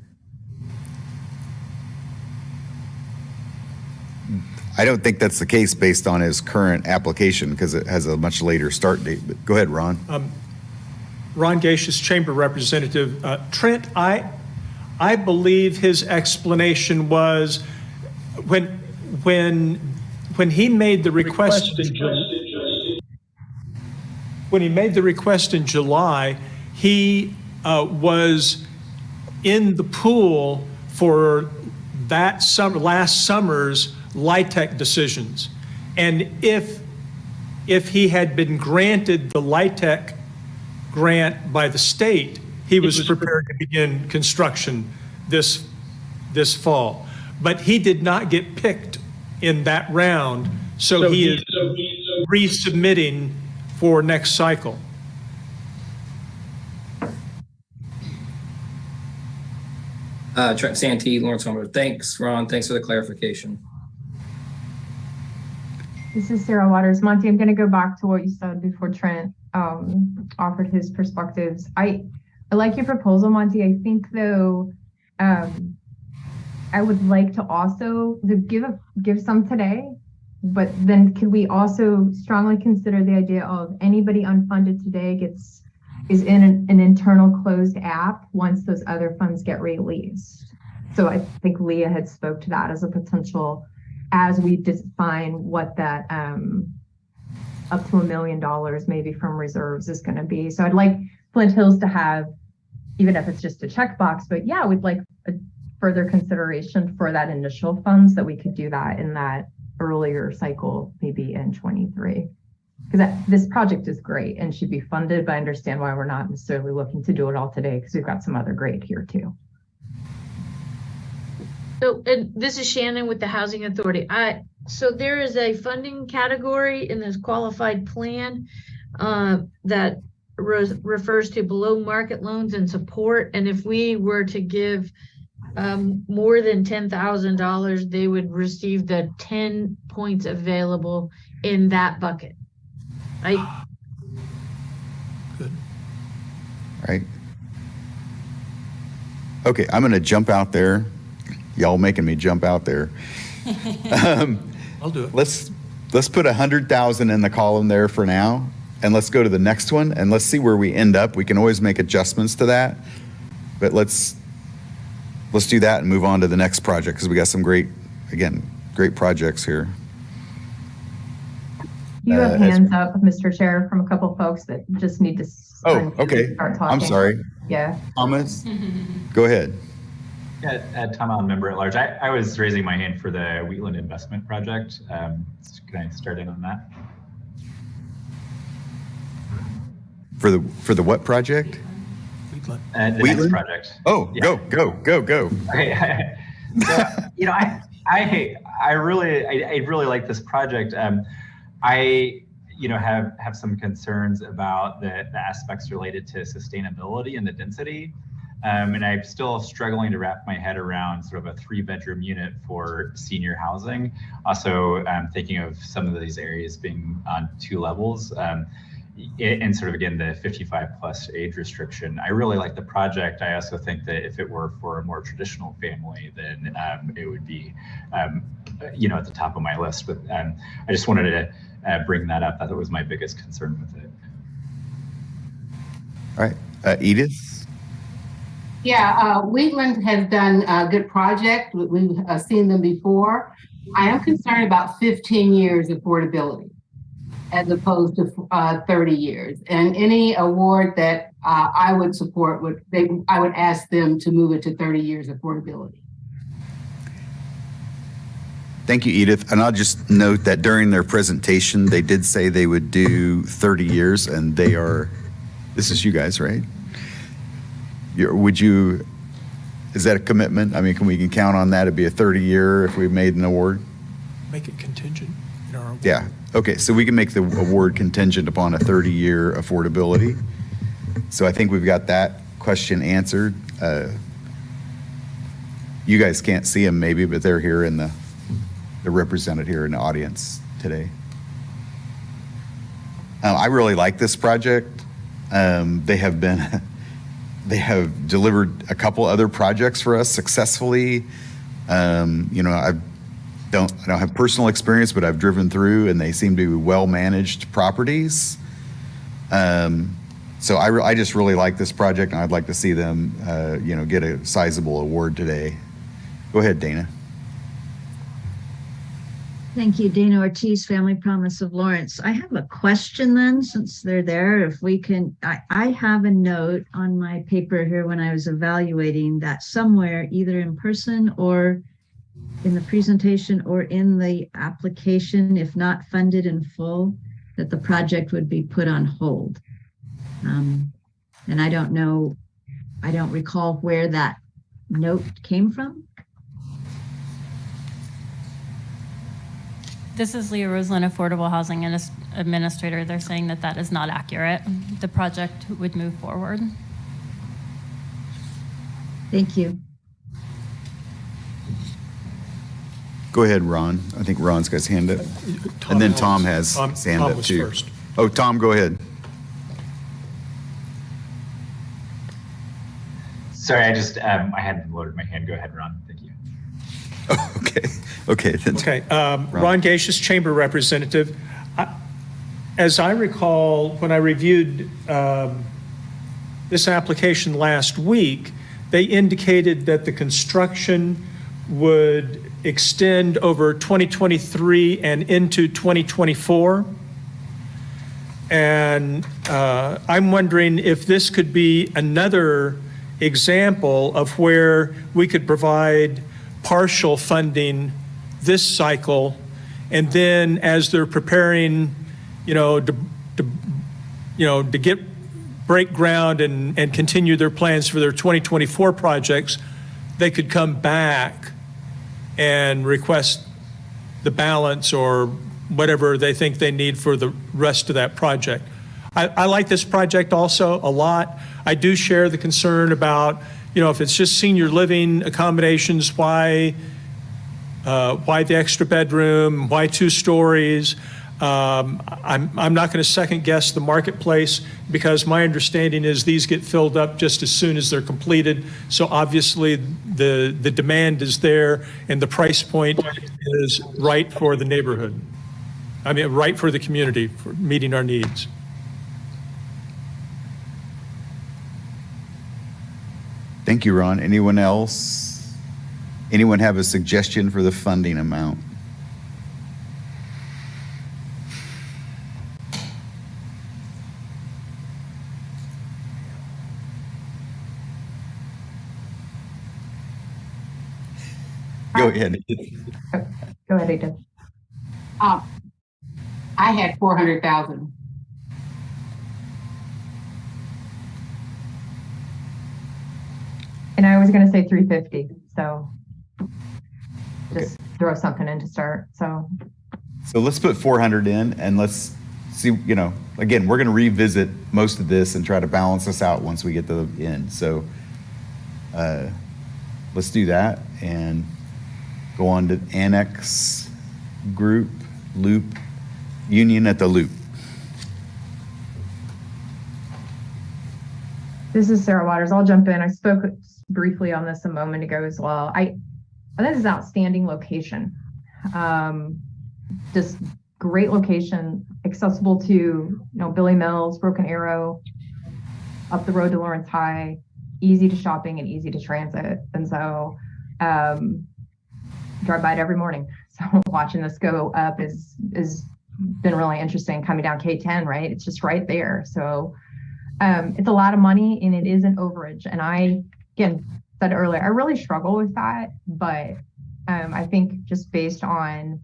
I don't think that's the case based on his current application because it has a much later start date. But go ahead, Ron. Ron Gacious, Chamber Representative. Trent, I believe his explanation was when he made the request in July, he was in the pool for that last summer's LIHTC decisions. And if he had been granted the LIHTC grant by the state, he was prepared to begin construction this fall. But he did not get picked in that round, so he is resubmitting for next cycle. Trent Santee, Lawrence Homer. Thanks, Ron. Thanks for the clarification. This is Sarah Waters. Monty, I'm going to go back to what you said before Trent offered his perspectives. I like your proposal, Monty. I think, though, I would like to also give some today, but then could we also strongly consider the idea of anybody unfunded today is in an internal closed app once those other funds get released. So I think Leah had spoke to that as a potential as we define what that up to $1 million maybe from reserves is going to be. So I'd like Flint Hills to have, even if it's just a checkbox, but yeah, we'd like a further consideration for that initial funds that we could do that in that earlier cycle, maybe in 23. Because this project is great and should be funded, but I understand why we're not necessarily looking to do it all today because we've got some other great here too. So, and this is Shannon with the Housing Authority. So there is a funding category in this qualified plan that refers to below market loans and support. And if we were to give more than $10,000, they would receive the 10 points available in that bucket. Right? Good. Right. Okay, I'm going to jump out there. Y'all making me jump out there. I'll do it. Let's put 100,000 in the column there for now, and let's go to the next one, and let's see where we end up. We can always make adjustments to that, but let's do that and move on to the next project because we got some great projects here. You have hands up, Mr. Chair, from a couple folks that just need to okay. start talking. I'm sorry. Yeah. Thomas, go ahead. Yeah, Tom Allen, member at large. I was raising my hand for the Wheatland investment project. Can I start in on that? For the what project? The Wheatland? next project. Oh, yeah. Go. Okay. So, I really like this project. I have some concerns about the aspects related to sustainability and the density. And I'm still struggling to wrap my head around sort of a 3-bedroom unit for senior housing. Also, thinking of some of these areas being on 2 levels. And sort of, again, the 55 plus age restriction. I really like the project. I also think that if it were for a more traditional family, then it would be, at the top of my list. But I just wanted to bring that up. That was my biggest concern with it. All right, Edith? Yeah, Wheatland has done a good project. We've seen them before. I am concerned about 15 years affordability as opposed to 30 years. And any award that I would support, I would ask them to move it to 30 years affordability. Thank you, Edith. And I'll just note that during their presentation, they did say they would do 30 years, and this is you guys, right? Is that a commitment? I mean, we can count on that? It'd be a 30-year if we made an award? Make it contingent in our award. Yeah. Okay, so we can make the award contingent upon a 30-year affordability. So I think we've got that question answered. You guys can't see them maybe, but they're here they're represented here in the audience today. I really like this project. They have delivered a couple other projects for us successfully. I don't have personal experience, but I've driven through, and they seem to be well-managed properties. So I just really like this project, and I'd like to see them, get a sizable award today. Go ahead, Dana. Thank you, Dana Ortiz, Family Promise of Lawrence. I have a question then, since they're there, if we can, I have a note on my paper here when I was evaluating that somewhere, either in person or in the presentation or in the application, if not funded in full, that the project would be put on hold. And I don't recall where that note came from. This is Leah Roslin, Affordable Housing Administrator. They're saying that is not accurate. The project would move forward. Thank you. Go ahead, Ron. I think Ron's got his hand up. And then Tom has his hand Tom up was too. first. Oh, Tom, go ahead. Sorry, I just, I hadn't loaded my hand. Go ahead, Ron. Thank you. Oh, okay. Okay. then- Okay, Ron Gacious, Chamber Representative. As I recall, when I reviewed this application last week, they indicated that the construction would extend over 2023 and into 2024. And I'm wondering if this could be another example of where we could provide partial funding this cycle, and then as they're preparing, to break ground and continue their plans for their 2024 projects, they could come back and request the balance or whatever they think they need for the rest of that project. I like this project also a lot. I do share the concern about, if it's just senior living accommodations, why the extra bedroom, why 2 stories? I'm not going to second guess the marketplace, because my understanding is these get filled up just as soon as they're completed. So obviously the demand is there and the price point is right for the neighborhood. I mean, right for the community, for meeting our needs. Thank you, Ron. Anyone else? Anyone have a suggestion for the funding amount? Go ahead. Go ahead, Edith. I had 400,000. And I was going to say 350. So just throw something in to start. So let's put 400 in and let's see, again, we're going to revisit most of this and try to balance this out once we get to the end. So let's do that and go on to annex group loop union at the loop. this is Sarah Waters. I'll jump in. I spoke briefly on this a moment ago as well. I think this is outstanding location. Just great location, accessible to Billy Mills, Broken Arrow, up the road to Lawrence High, easy to shopping and easy to transit. And so drive by it every morning. So watching this go up is been really interesting. Coming down K10, right? It's just right there. So it's a lot of money and it is an overage. And I, again, said earlier, I really struggle with that. But I think just based on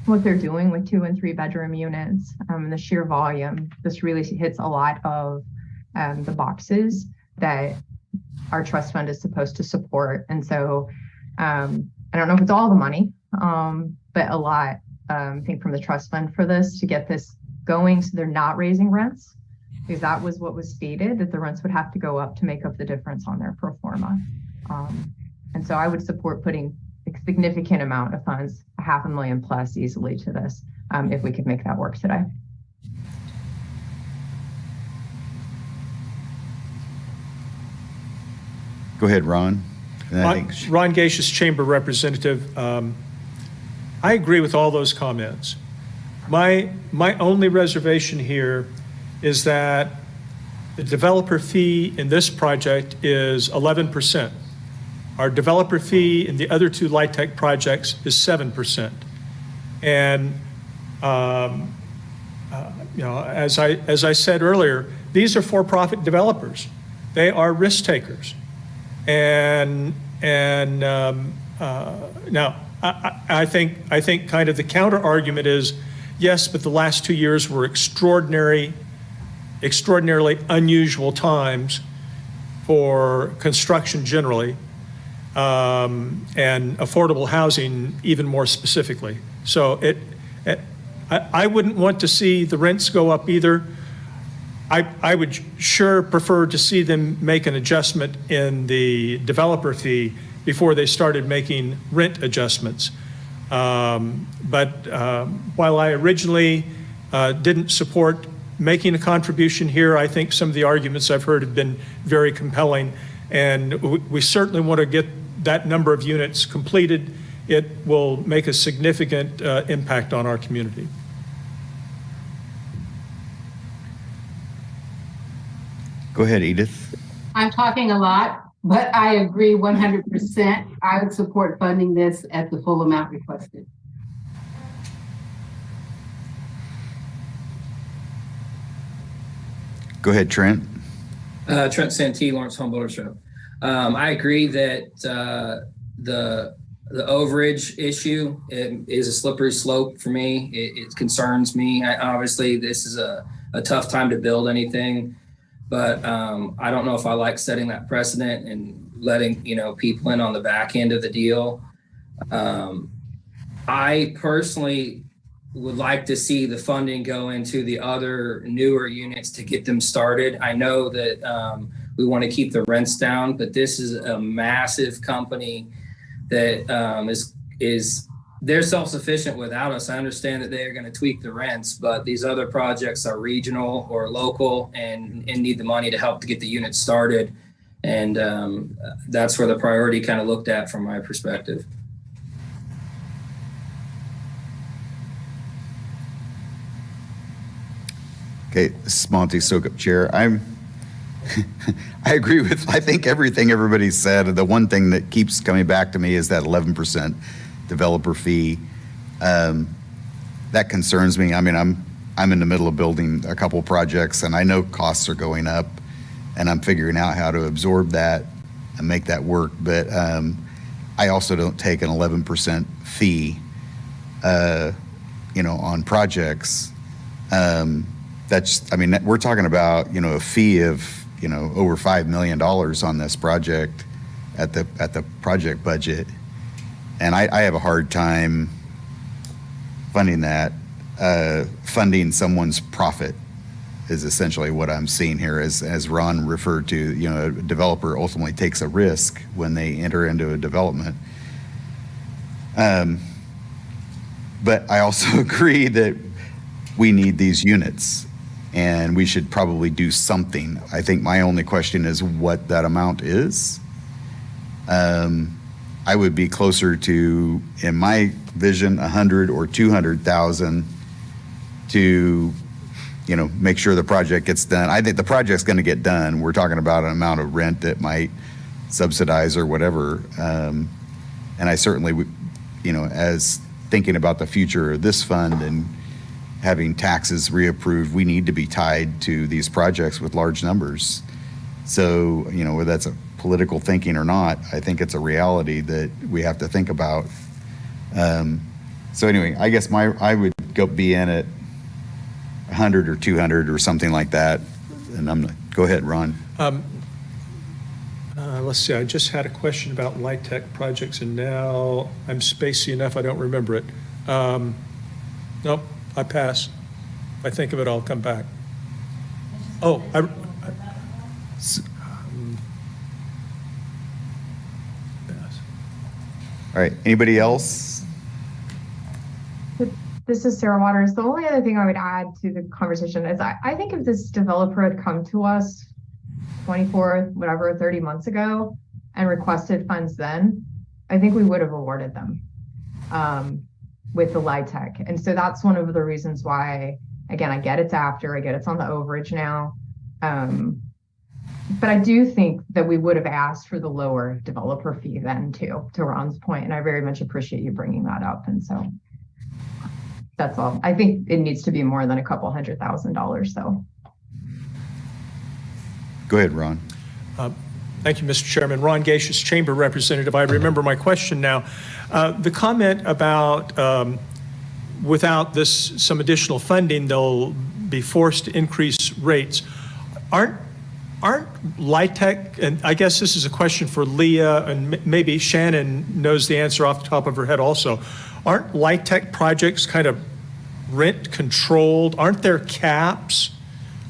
what they're doing with 2 and 3 bedroom units, and the sheer volume, this really hits a lot of the boxes that our trust fund is supposed to support. And so I don't know if it's all the money, but a lot, I think, from the trust fund for this to get this going, so they're not raising rents, because that was what was stated, that the rents would have to go up to make up the difference on their pro forma. And so I would support putting a significant amount of funds, $500,000 plus easily to this, if we could make that work today. Go ahead, Ron. Ron Gacious, Chamber Representative. I agree with all those comments. My only reservation here is that the developer fee in this project is 11%. Our developer fee in the other 2 LIHTC projects is 7%. And as I said earlier, these are for-profit developers. They are risk takers. And now I think kind of the counter argument is, yes, but the last 2 years were extraordinarily unusual times for construction generally, and affordable housing even more specifically. So I wouldn't want to see the rents go up either. I would sure prefer to see them make an adjustment in the developer fee before they started making rent adjustments. While I originally didn't support making a contribution here, I think some of the arguments I've heard have been very compelling, and we certainly want to get that number of units completed. It will make a significant impact on our community. Go ahead, Edith. I'm talking a lot, but I agree 100%. I would support funding this at the full amount requested. Go ahead, Trent. Trent Santee, Lawrence Home Builders Rep. I agree that the overage issue is a slippery slope for me. It concerns me. Obviously, this is a tough time to build anything, but I don't know if I like setting that precedent and letting people in on the back end of the deal. I personally would like to see the funding go into the other newer units to get them started. I know that we want to keep the rents down, but this is a massive company that they're self-sufficient without us. I understand that they are going to tweak the rents, but these other projects are regional or local and need the money to help to get the units started. And that's where the priority kind of looked at from my perspective. Okay, this is Monty Sokup, Chair. I agree with, I think, everything everybody said. The one thing that keeps coming back to me is that 11% developer fee. That concerns me. I mean, I'm in the middle of building a couple projects, and I know costs are going up, and I'm figuring out how to absorb that and make that work. But I also don't take an 11% fee, on projects. We're talking about, a fee of, over $5 million on this project at the project budget. And I have a hard time funding that. Funding someone's profit is essentially what I'm seeing here. As Ron referred to, a developer ultimately takes a risk when they enter into a development. But I also agree that we need these units, and we should probably do something. I think my only question is what that amount is. I would be closer to, in my vision, 100 or 200,000 to, make sure the project gets done. I think the project's going to get done. We're talking about an amount of rent that might subsidize or whatever. And I certainly would, as thinking about the future of this fund and having taxes reapproved, we need to be tied to these projects with large numbers. So, whether that's a political thinking or not, I think it's a reality that we have to think about. So anyway, I guess I would be in at 100 or 200 or something like that. And go ahead, Ron. Let's see, I just had a question about LIHTC projects, and now I'm spacey enough I don't remember it. Nope. I pass. If I think of it, I'll come back. Oh, pass. All right, anybody else? This is Sarah Waters. The only other thing I would add to the conversation is I think if this developer had come to us 24, 30 months ago and requested funds then, I think we would have awarded them. With the LIHTC. And so that's one of the reasons why, again, I get it's after, I get it's on the overage now. But I do think that we would have asked for the lower developer fee then too, to Ron's point. And I very much appreciate you bringing that up. And so that's all. I think it needs to be more than a couple $100,000 though. Go ahead, Ron. Thank you, Mr. Chairman. Ron Gacious, Chamber Representative. I remember my question now. The comment about without some additional funding, they'll be forced to increase rates. Aren't LIHTC, and I guess this is a question for Leah, and maybe Shannon knows the answer off the top of her head also. Aren't LIHTC projects kind of rent controlled? Aren't there caps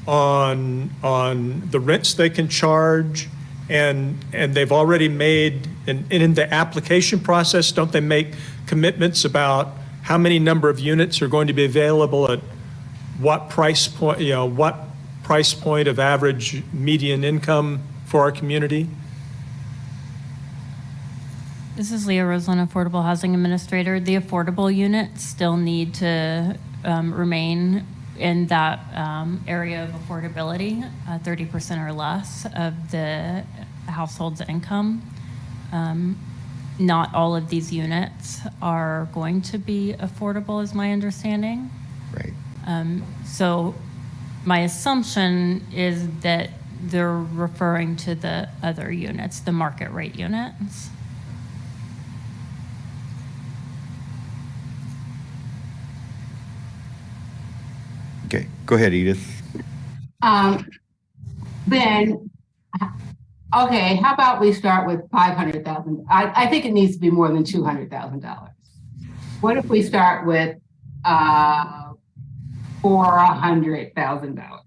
on the rents they can charge? And they've already made, and in the application process, don't they make commitments about how many number of units are going to be available at what price point, what price point of average median income for our community? This is Leah Roslin, Affordable Housing Administrator. The affordable units still need to remain in that area of affordability, 30% or less of the household's income. Not all of these units are going to be affordable, is my understanding. Right. So my assumption is that they're referring to the other units, the market rate units. Okay, go ahead, Edith. Then, okay, how about we start with 500,000? I think it needs to be more than $200,000. What if we start with $400,000?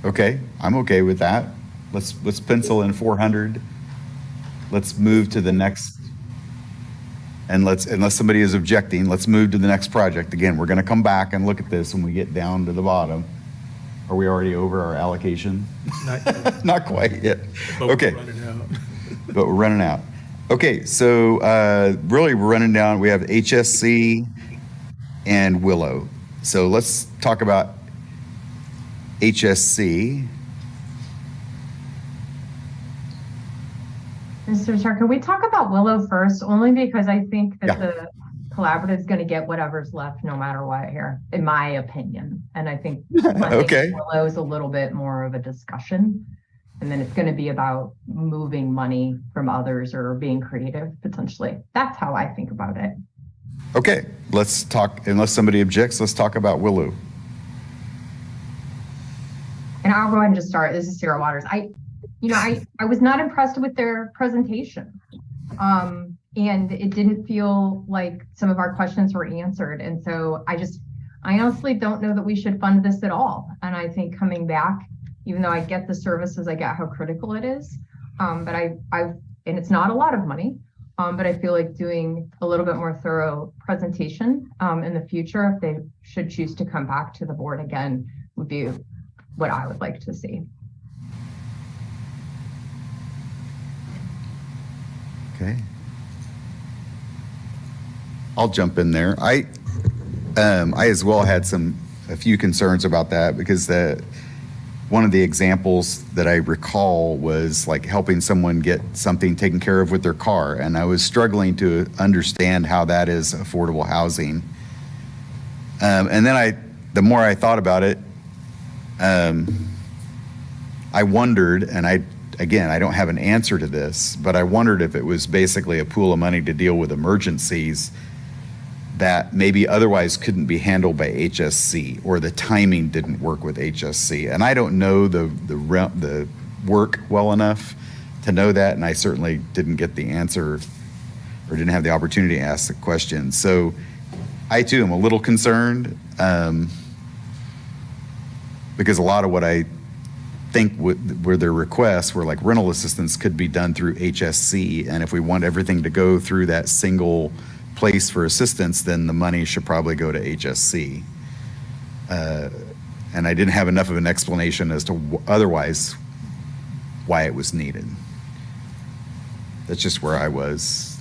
Okay, I'm okay with that. Let's pencil in 400. Let's move to the next. And unless somebody is objecting, let's move to the next project. Again, we're going to come back and look at this when we get down to the bottom. Are we already over our allocation? Not quite yet. Okay. But we're running out. Okay, so really we're running down. We have HSC and Willow. So let's talk about HSC. Mr. Chair, can we talk about Willow first? Only because I think that the collaborative is going to get whatever's left no matter what here, in my opinion. And I think Willow is a little bit more of a discussion. And then it's going to be about moving money from others or being creative potentially. That's how I think about it. Okay, let's talk, unless somebody objects, let's talk about Willow. And I'll go ahead and just start. This is Sarah Waters. I was not impressed with their presentation. And it didn't feel like some of our questions were answered. And so I honestly don't know that we should fund this at all. And I think coming back, even though I get the services, I get how critical it is. But and it's not a lot of money, but I feel like doing a little bit more thorough presentation in the future, if they should choose to come back to the board again, would be what I would like to see. Okay. I'll jump in there. I as well had a few concerns about that because one of the examples that I recall was like helping someone get something taken care of with their car, and I was struggling to understand how that is affordable housing. And then the more I thought about it, I wondered, and I don't have an answer to this, but I wondered if it was basically a pool of money to deal with emergencies that maybe otherwise couldn't be handled by HSC, or the timing didn't work with HSC. And I don't know the work well enough to know that, and I certainly didn't get the answer or didn't have the opportunity to ask the question. So I too am a little concerned because a lot of what I think were their requests were like rental assistance could be done through HSC, and if we want everything to go through that single place for assistance, then the money should probably go to HSC. And I didn't have enough of an explanation as to otherwise why it was needed. That's just where I was.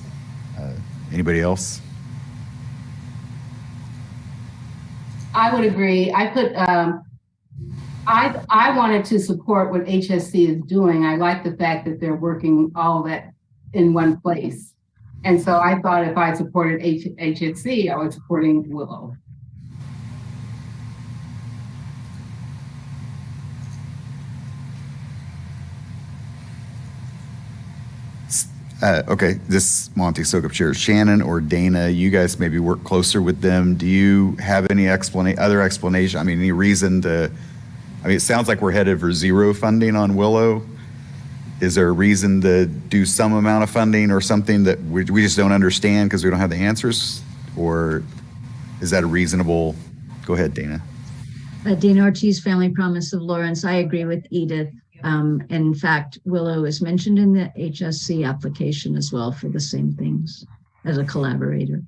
Anybody else? I would agree. I wanted to support what HSC is doing. I like the fact that they're working all of that in one place. And so I thought if I supported HSC, I was supporting Willow. Okay, this Monty Sokup Chair. Shannon or Dana, you guys maybe work closer with them. Do you have any other explanation? I mean, any reason to, it sounds like we're headed for zero funding on Willow. Is there a reason to do some amount of funding or something that we just don't understand because we don't have the answers? Or is that a reasonable, go ahead, Dana. Dana Ortiz, Family Promise of Lawrence. I agree with Edith. In fact, Willow is mentioned in the HSC application as well for the same things as a collaborator.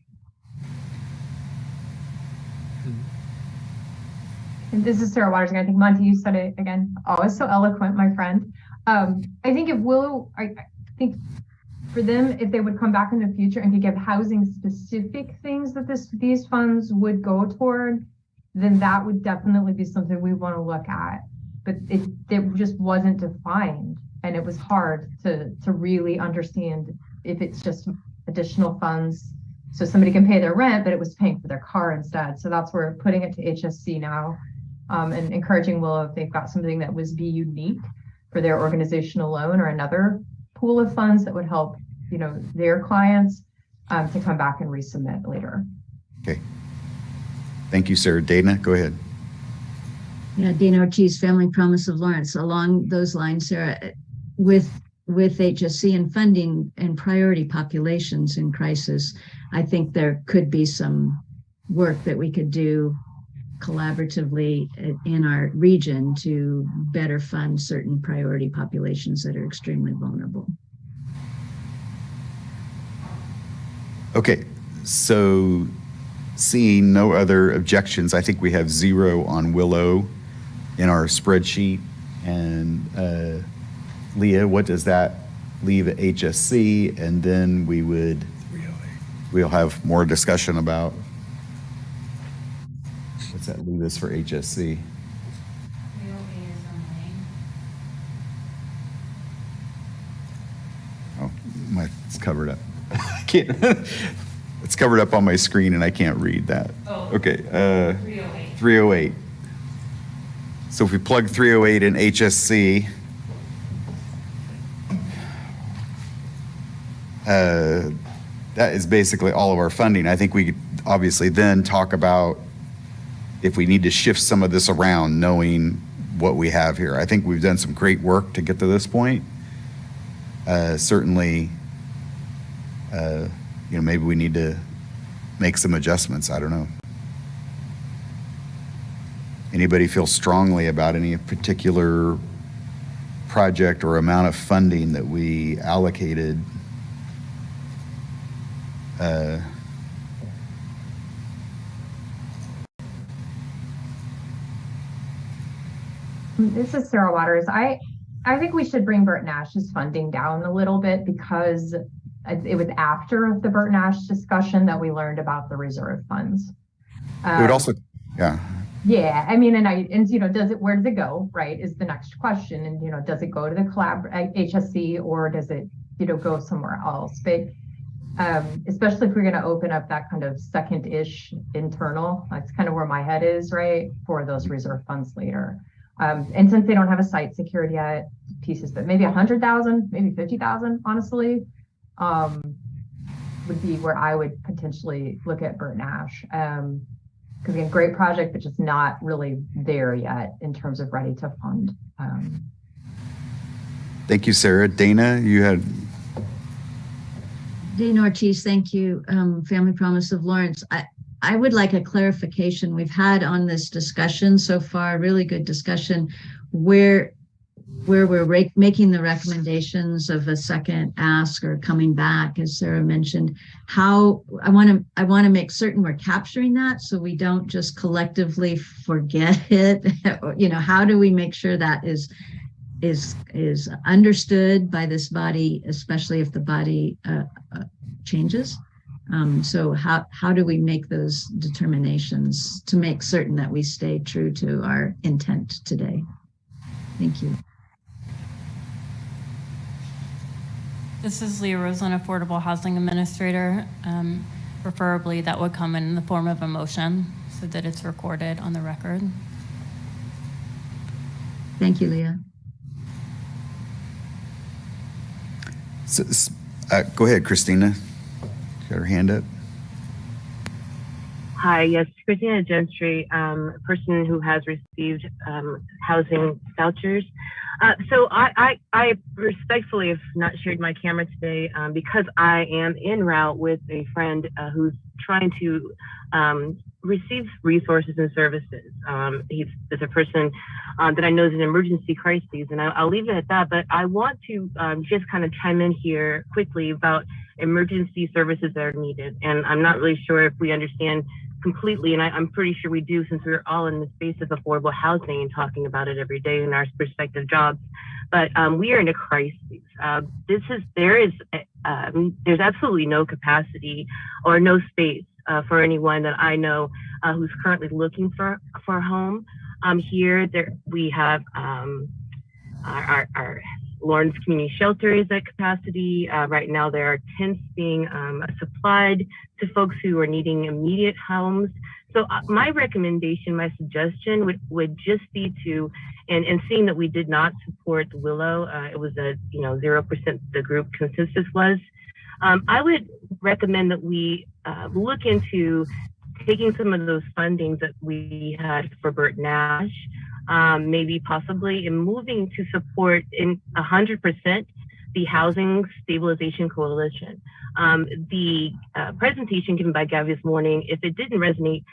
And this is Sarah Waters again. I think Monty, you said it again. Always so eloquent, my friend. I think if Willow, I think for them, if they would come back in the future and could give housing specific things that these funds would go toward, then that would definitely be something we want to look at. But it just wasn't defined, and it was hard to really understand if it's just additional funds so somebody can pay their rent, but it was paying for their car instead. So that's where we're putting it to HSC now, and encouraging Willow if they've got something that was be unique for their organization alone or another pool of funds that would help, you know, their clients to come back and resubmit later. Okay. Thank you, Sarah. Dana, go ahead. Yeah, Dana Ortiz, Family Promise of Lawrence. Along those lines, Sarah, with HSC and funding and priority populations in crisis, I think there could be some work that we could do collaboratively in our region to better fund certain priority populations that are extremely vulnerable. Okay, so seeing no other objections, I think we have 0 on Willow in our spreadsheet. And Leah, what does that leave at HSC? And then we'll have more discussion about what's that leave us for HSC? Oh, it's covered up. I can't. It's covered up on my screen and I can't read that. Oh. Okay. 308. 308. So if we plug 308 in HSC, that is basically all of our funding. I think we could obviously then talk about if we need to shift some of this around, knowing what we have here. I think we've done some great work to get to this point. Certainly, you know, maybe we need to make some adjustments. I don't know. Anybody feel strongly about any particular project or amount of funding that we allocated? This is Sarah Waters. I think we should bring Burt Nash's funding down a little bit because it was after the Burt Nash discussion that we learned about the reserve funds. It would also, yeah. Yeah, I mean, and you know, where does it go, right, is the next question. And, you know, does it go to the HSC or does it, you know, go somewhere else? But especially if we're going to open up that kind of second-ish internal, that's kind of where my head is, right, for those reserve funds later. And since they don't have a site secured yet, pieces, but maybe 100,000, maybe 50,000, honestly, would be where I would potentially look at Burt Nash. Because again, great project, but just not really there yet in terms of ready to fund. Thank you, Sarah. Dana, you had. Dana Ortiz, thank you. Family Promise of Lawrence. I would like a clarification. We've had on this discussion so far, really good discussion, where we're making the recommendations of a second ask or coming back, as Sarah mentioned. How I want to make certain we're capturing that so we don't just collectively forget it. You know, how do we make sure that is understood by this body, especially if the body changes? So how do we make those determinations to make certain that we stay true to our intent today? Thank you. This is Leah Rosen, Affordable Housing Administrator. Preferably that would come in the form of a motion so that it's recorded on the record. Thank you, Leah. So, go ahead, Christina. Got her hand up. Hi, yes, Christina Gentry, a person who has received housing vouchers. So I respectfully have not shared my camera today because I am en route with a friend who's trying to receive resources and services. He's a person that I know is in emergency crises, and I'll leave it at that. But I want to just kind of chime in here quickly about emergency services that are needed. And I'm not really sure if we understand completely, and I'm pretty sure we do, since we're all in the space of affordable housing and talking about it every day in our respective jobs. But we are in a crisis. There's absolutely no capacity or no space for anyone that I know who's currently looking for a home. Here, we have our Lawrence Community Shelter is at capacity. Right now, there are tents being supplied to folks who are needing immediate homes. So my recommendation, my suggestion would just be to, and seeing that we did not support Willow, it was a 0% the group consensus was. I would recommend that we look into taking some of those fundings that we had for Burt Nash, maybe possibly, and moving to support in 100% the Housing Stabilization Coalition. The presentation given by Gavi this morning, if it didn't resonate,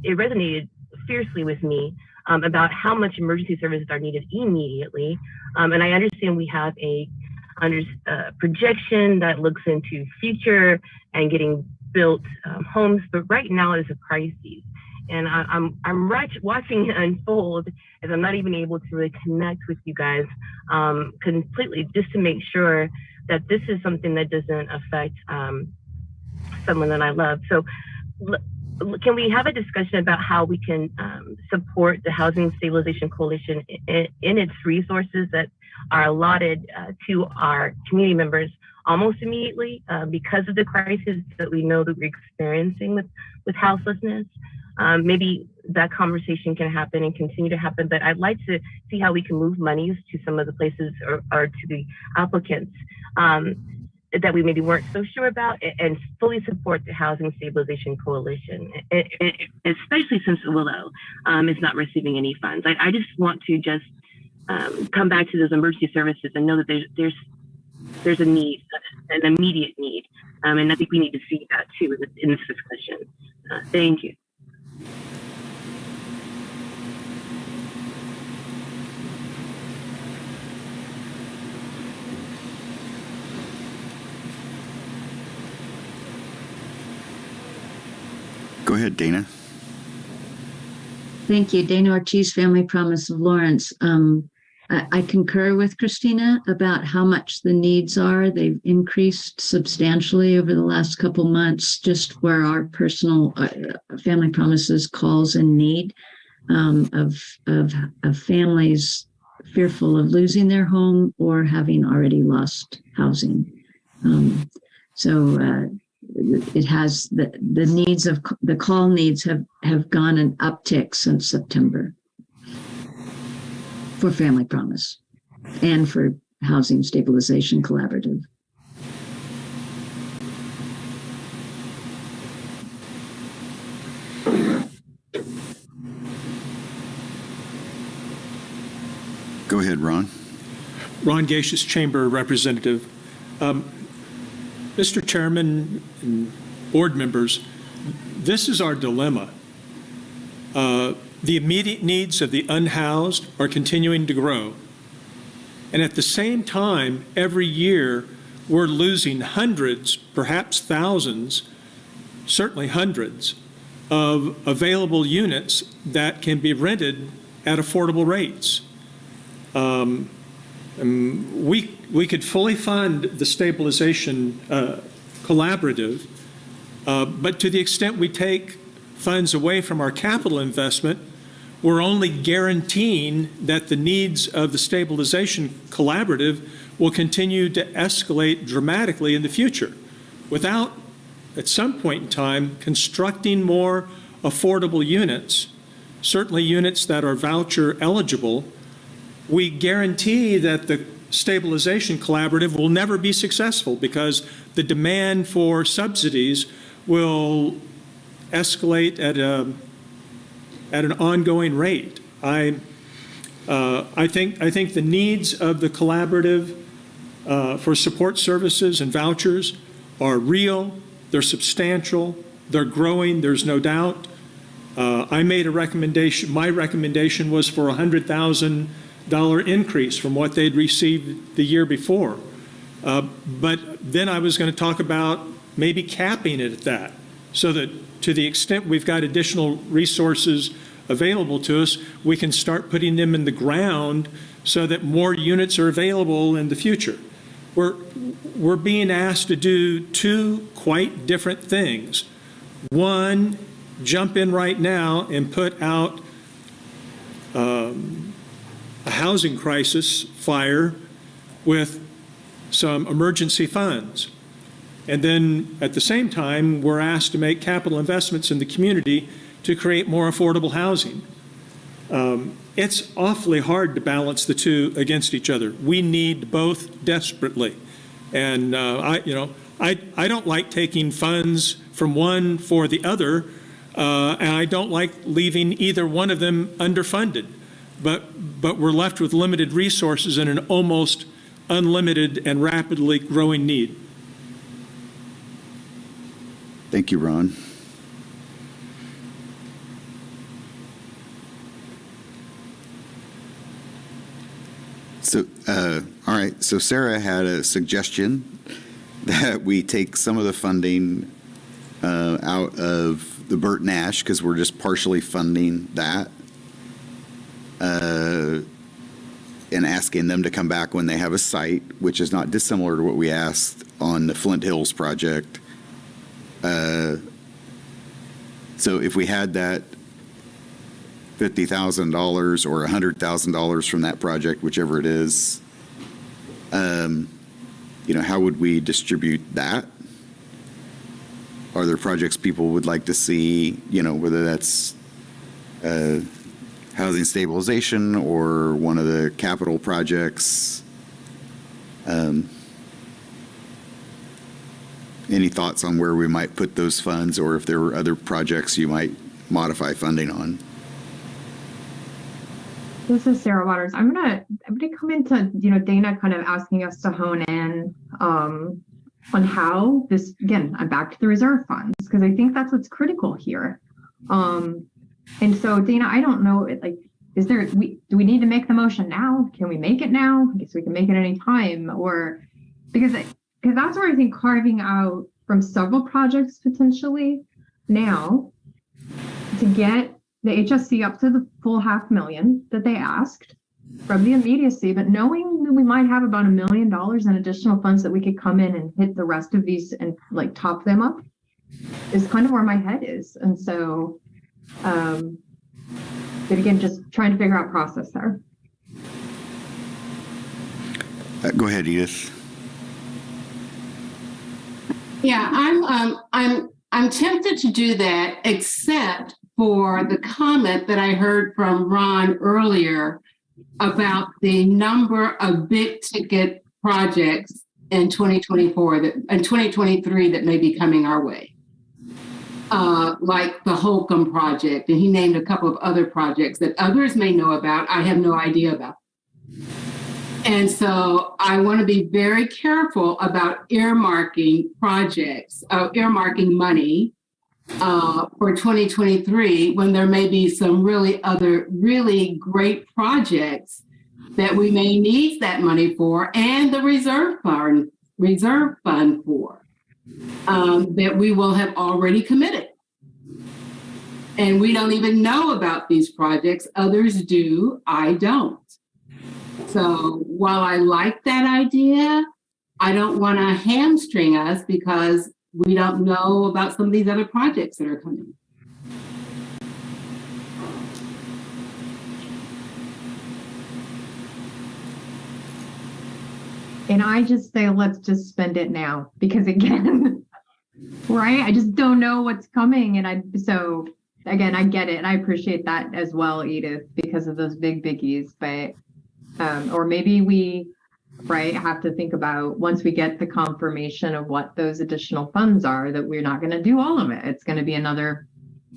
it resonated fiercely with me about how much emergency services are needed immediately. And I understand we have a projection that looks into future and getting built homes, but right now is a crisis. And I'm watching it unfold as I'm not even able to really connect with you guys completely, just to make sure that this is something that doesn't affect someone that I love. So can we have a discussion about how we can support the Housing Stabilization Coalition in its resources that are allotted to our community members almost immediately because of the crisis that we know that we're experiencing with houselessness? Maybe that conversation can happen and continue to happen, but I'd like to see how we can move monies to some of the places or to the applicants that we maybe weren't so sure about, and fully support the Housing Stabilization Coalition, especially since Willow is not receiving any funds. I just want to just come back to those emergency services and know that there's a need, an immediate need, and I think we need to see that too in this discussion. Thank you. Go ahead, Dana. Thank you. Dana Ortiz, Family Promise of Lawrence. I concur with Christina about how much the needs are. They've increased substantially over the last couple months, just where our personal Family Promises calls in need of families fearful of losing their home or having already lost housing. It has the needs of the call needs have gone an uptick since September for Family Promise and for Housing Stabilization Collaborative. Go ahead, Ron. Ron Gacious, Chamber Representative. Mr. Chairman and board members, this is our dilemma. The immediate needs of the unhoused are continuing to grow. And at the same time, every year, we're losing hundreds, perhaps thousands, certainly hundreds, of available units that can be rented at affordable rates. We could fully fund the stabilization collaborative, but to the extent we take funds away from our capital investment, we're only guaranteeing that the needs of the stabilization collaborative will continue to escalate dramatically in the future without, at some point in time, constructing more affordable units, certainly units that are voucher eligible. We guarantee that the stabilization collaborative will never be successful because the demand for subsidies will escalate at an ongoing rate. I think the needs of the collaborative for support services and vouchers are real, they're substantial, they're growing, there's no doubt. I made a recommendation, my recommendation was for a $100,000 increase from what they'd received the year before. But then I was going to talk about maybe capping it at that, so that to the extent we've got additional resources available to us, we can start putting them in the ground so that more units are available in the future. We're being asked to do two quite different things. One, jump in right now and put out a housing crisis fire with some emergency funds. And then at the same time, we're asked to make capital investments in the community to create more affordable housing. It's awfully hard to balance the two against each other. We need both desperately. And I don't like taking funds from one for the other, and I don't like leaving either one of them underfunded. But we're left with limited resources and an almost unlimited and rapidly growing need. Thank you, Ron. So, all right, so Sarah had a suggestion that we take some of the funding out of the Burt Nash, because we're just partially funding that, and asking them to come back when they have a site, which is not dissimilar to what we asked on the Flint Hills project. So if we had that $50,000 or $100,000 from that project, whichever it is, how would we distribute that? Are there projects people would like to see, whether that's housing stabilization or one of the capital projects? Any thoughts on where we might put those funds, or if there were other projects you might modify funding on? This is Sarah Waters. I'm gonna come into Dana kind of asking us to hone in on how this, again, I'm back to the reserve funds, because I think that's what's critical here. And so Dana, I don't know, do we need to make the motion now? Can we make it now? I guess we can make it any time, or because that's where I think carving out from several projects potentially now to get the HSC up to the full $500,000 that they asked from the immediacy, but knowing that we might have about $1 million in additional funds that we could come in and hit the rest of these and top them up is kind of where my head is. And so, but again, just trying to figure out process there. Go ahead, Edith. Yeah, I'm tempted to do that, except for the comment that I heard from Ron earlier about the number of big ticket projects in 2024 and 2023 that may be coming our way. Like the Holcomb project, and he named a couple of other projects that others may know about. I have no idea about. And so I want to be very careful about earmarking projects, earmarking money for 2023 when there may be some really great projects that we may need that money for, and the reserve fund for, that we will have already committed. And we don't even know about these projects. Others do, I don't. So while I like that idea, I don't want to hamstring us because we don't know about some of these other projects that are coming. And I just say, let's just spend it now, because again, right? I just don't know what's coming. And so again, I get it. And I appreciate that as well, Edith, because of those biggies, but, or maybe we, right, have to think about once we get the confirmation of what those additional funds are, that we're not going to do all of it. It's going to be another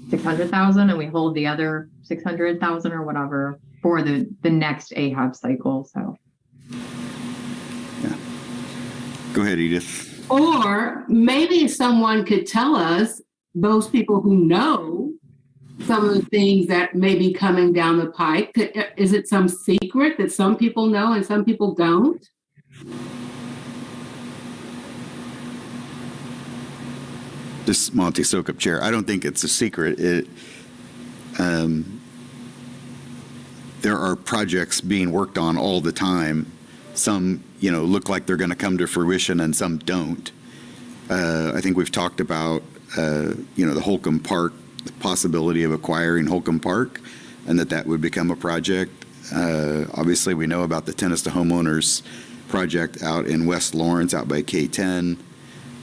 600,000 and we hold the other 600,000 or whatever for the next AHAB cycle. So Go ahead, Edith. Or maybe someone could tell us, those people who know some of the things that may be coming down the pike. Is it some secret that some people know and some people don't? This is Monty Sokup, Chair. I don't think it's a secret. There are projects being worked on all the time. Some, look like they're going to come to fruition and some don't. I think we've talked about, the Holcomb Park, the possibility of acquiring Holcomb Park, and that would become a project. Obviously, we know about the Tennis to Homeowners project out in West Lawrence, out by K10,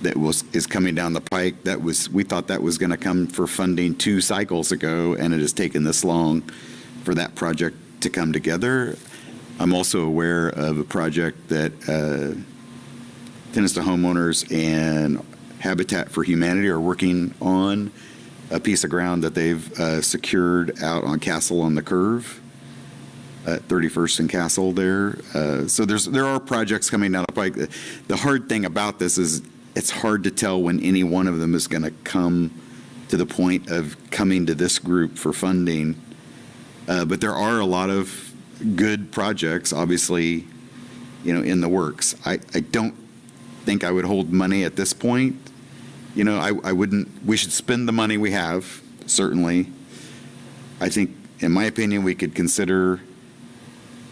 that is coming down the pike. We thought that was going to come for funding 2 cycles ago, and it has taken this long for that project to come together. I'm also aware of a project that Tennis to Homeowners and Habitat for Humanity are working on, a piece of ground that they've secured out on Castle on the Curve at 31st and Castle there. So there are projects coming down the pike. The hard thing about this is it's hard to tell when any one of them is going to come to the point of coming to this group for funding. But there are a lot of good projects, obviously, in the works. I don't think I would hold money at this point. I wouldn't. We should spend the money we have, certainly. I think, in my opinion, we could consider,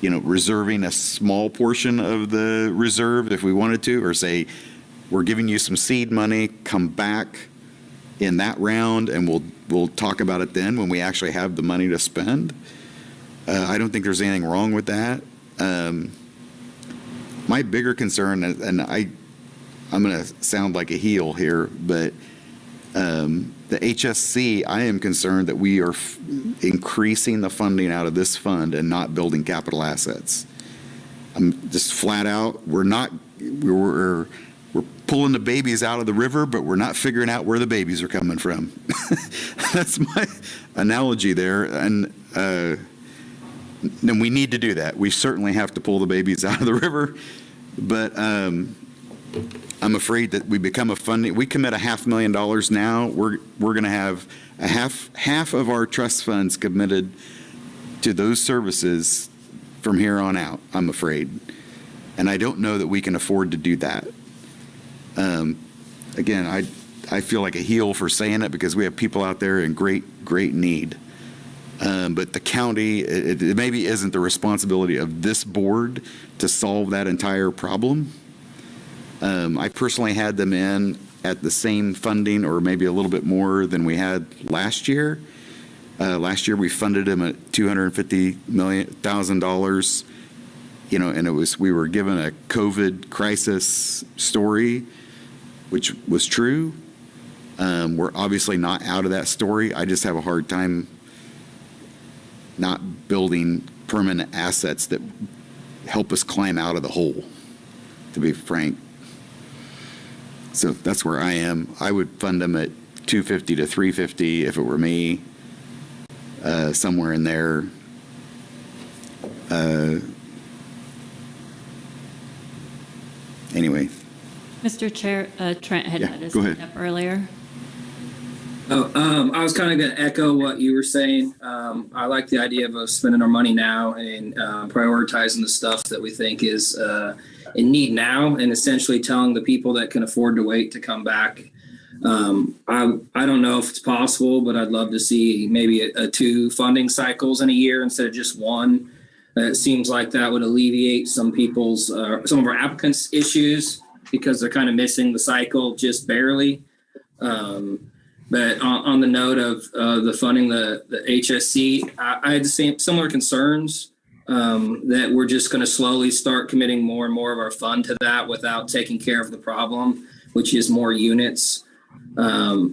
reserving a small portion of the reserve if we wanted to, or say, we're giving you some seed money, come back in that round, and we'll talk about it then when we actually have the money to spend. I don't think there's anything wrong with that. My bigger concern, and I'm going to sound like a heel here, but the HSC, I am concerned that we are increasing the funding out of this fund and not building capital assets. I'm just flat out, we're pulling the babies out of the river, but we're not figuring out where the babies are coming from. That's my analogy there. And then we need to do that. We certainly have to pull the babies out of the river, but I'm afraid that we become a funding. We commit $500,000 now. We're going to have half of our trust funds committed to those services from here on out, I'm afraid. And I don't know that we can afford to do that. Again, I feel like a heel for saying it because we have people out there in great need. But the county, it maybe isn't the responsibility of this board to solve that entire problem. I personally had them in at the same funding or maybe a little bit more than we had last year. Last year we funded them at $250,000, and we were given a COVID crisis story, which was true. We're obviously not out of that story. I just have a hard time not building permanent assets that help us climb out of the hole, to be frank. So that's where I am. I would fund them at 250 to 350 if it were me, somewhere in there. Anyway. Mr. Chair, Trent had his hand up earlier. I was kind of going to echo what you were saying. I like the idea of us spending our money now and prioritizing the stuff that we think is in need now, and essentially telling the people that can afford to wait to come back. I don't know if it's possible, but I'd love to see maybe a 2 funding cycles in a year instead of just 1. It seems like that would alleviate some of our applicants' issues because they're kind of missing the cycle just barely. But on the note of the funding, the HSC, I had the same similar concerns that we're just going to slowly start committing more and more of our fund to that without taking care of the problem, which is more units. Their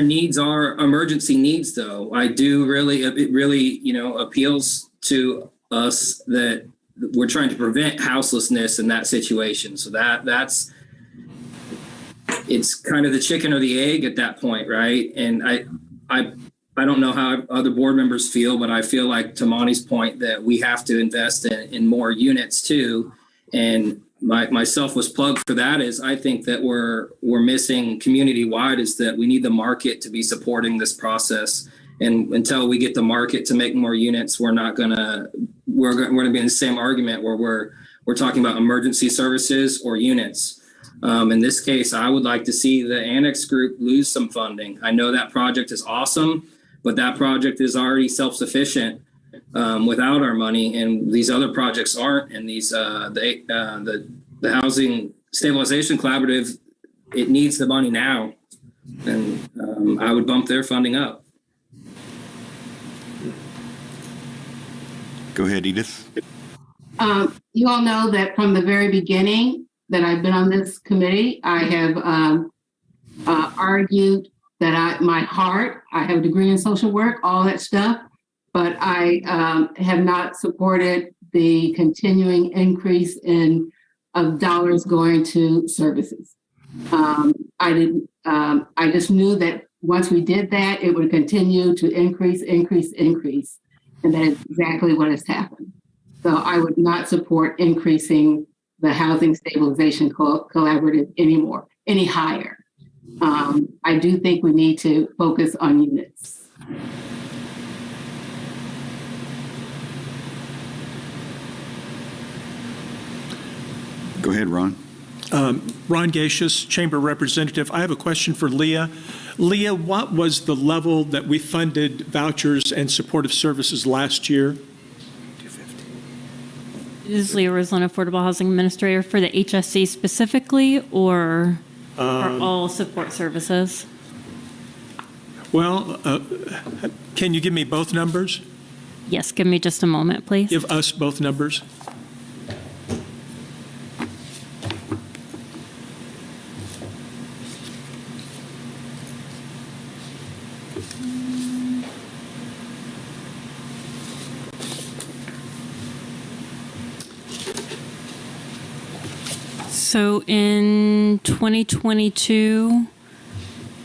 needs are emergency needs, though. It really appeals to us that we're trying to prevent houselessness in that situation. So that's it's kind of the chicken or the egg at that point, right? And I don't know how other board members feel, but I feel like, to Monty's point, that we have to invest in more units too. And myself was plugged for that. Is I think that we're missing community wide, is that we need the market to be supporting this process. And until we get the market to make more units, we're gonna be in the same argument where we're talking about emergency services or units. In this case, I would like to see the Annex Group lose some funding. I know that project is awesome, but that project is already self-sufficient without our money, and these other projects aren't. And these the Housing Stabilization Collaborative, it needs the money now, and I would bump their funding up. Go ahead, Edith. You all know that from the very beginning that I've been on this committee, I have argued that I have a degree in social work, all that stuff, but I have not supported the continuing increase of dollars going to services. I just knew that once we did that, it would continue to increase, and that is exactly what has happened. So I would not support increasing the Housing Stabilization Collaborative any higher. I do think we need to focus on units. Go ahead, Ron. Ron Gacious, Chamber Representative. I have a question for Leah. Leah, what was the level that we funded vouchers and supportive services last year? Is Leah Roslin, Affordable Housing Administrator, for the HSC specifically, or for all support services? Well, can you give me both numbers? Yes, give me just a moment, please. Give us both numbers. So in 2022,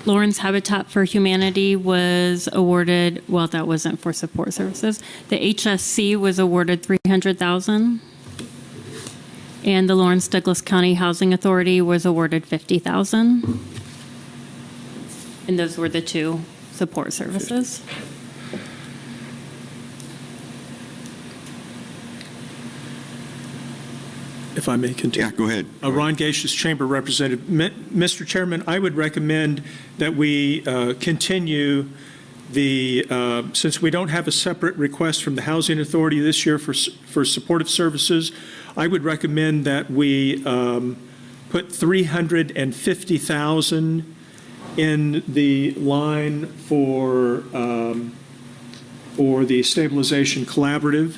Lawrence Habitat for Humanity was awarded, well, that wasn't for support services. The HSC was awarded $300,000. And the Lawrence Douglas County Housing Authority was awarded $50,000. And those were the two support services. If I may continue. Yeah, go ahead. Ron Gacious, Chamber Representative. Mr. Chairman, I would recommend that we continue since we don't have a separate request from the Housing Authority this year for supportive services, I would recommend that we put $350,000 in the line for the Stabilization Collaborative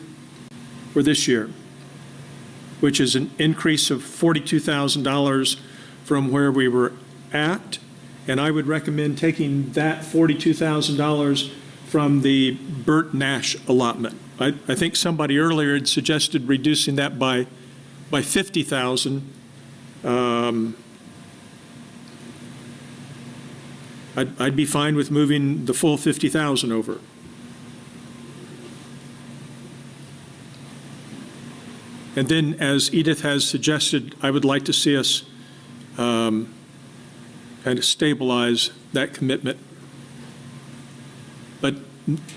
for this year, which is an increase of $42,000 from where we were at. And I would recommend taking that $42,000 from the Burt Nash allotment. I think somebody earlier had suggested reducing that by $50,000. I'd be fine with moving the full $50,000 over. And then, as Edith has suggested, I would like to see us kind of stabilize that commitment. But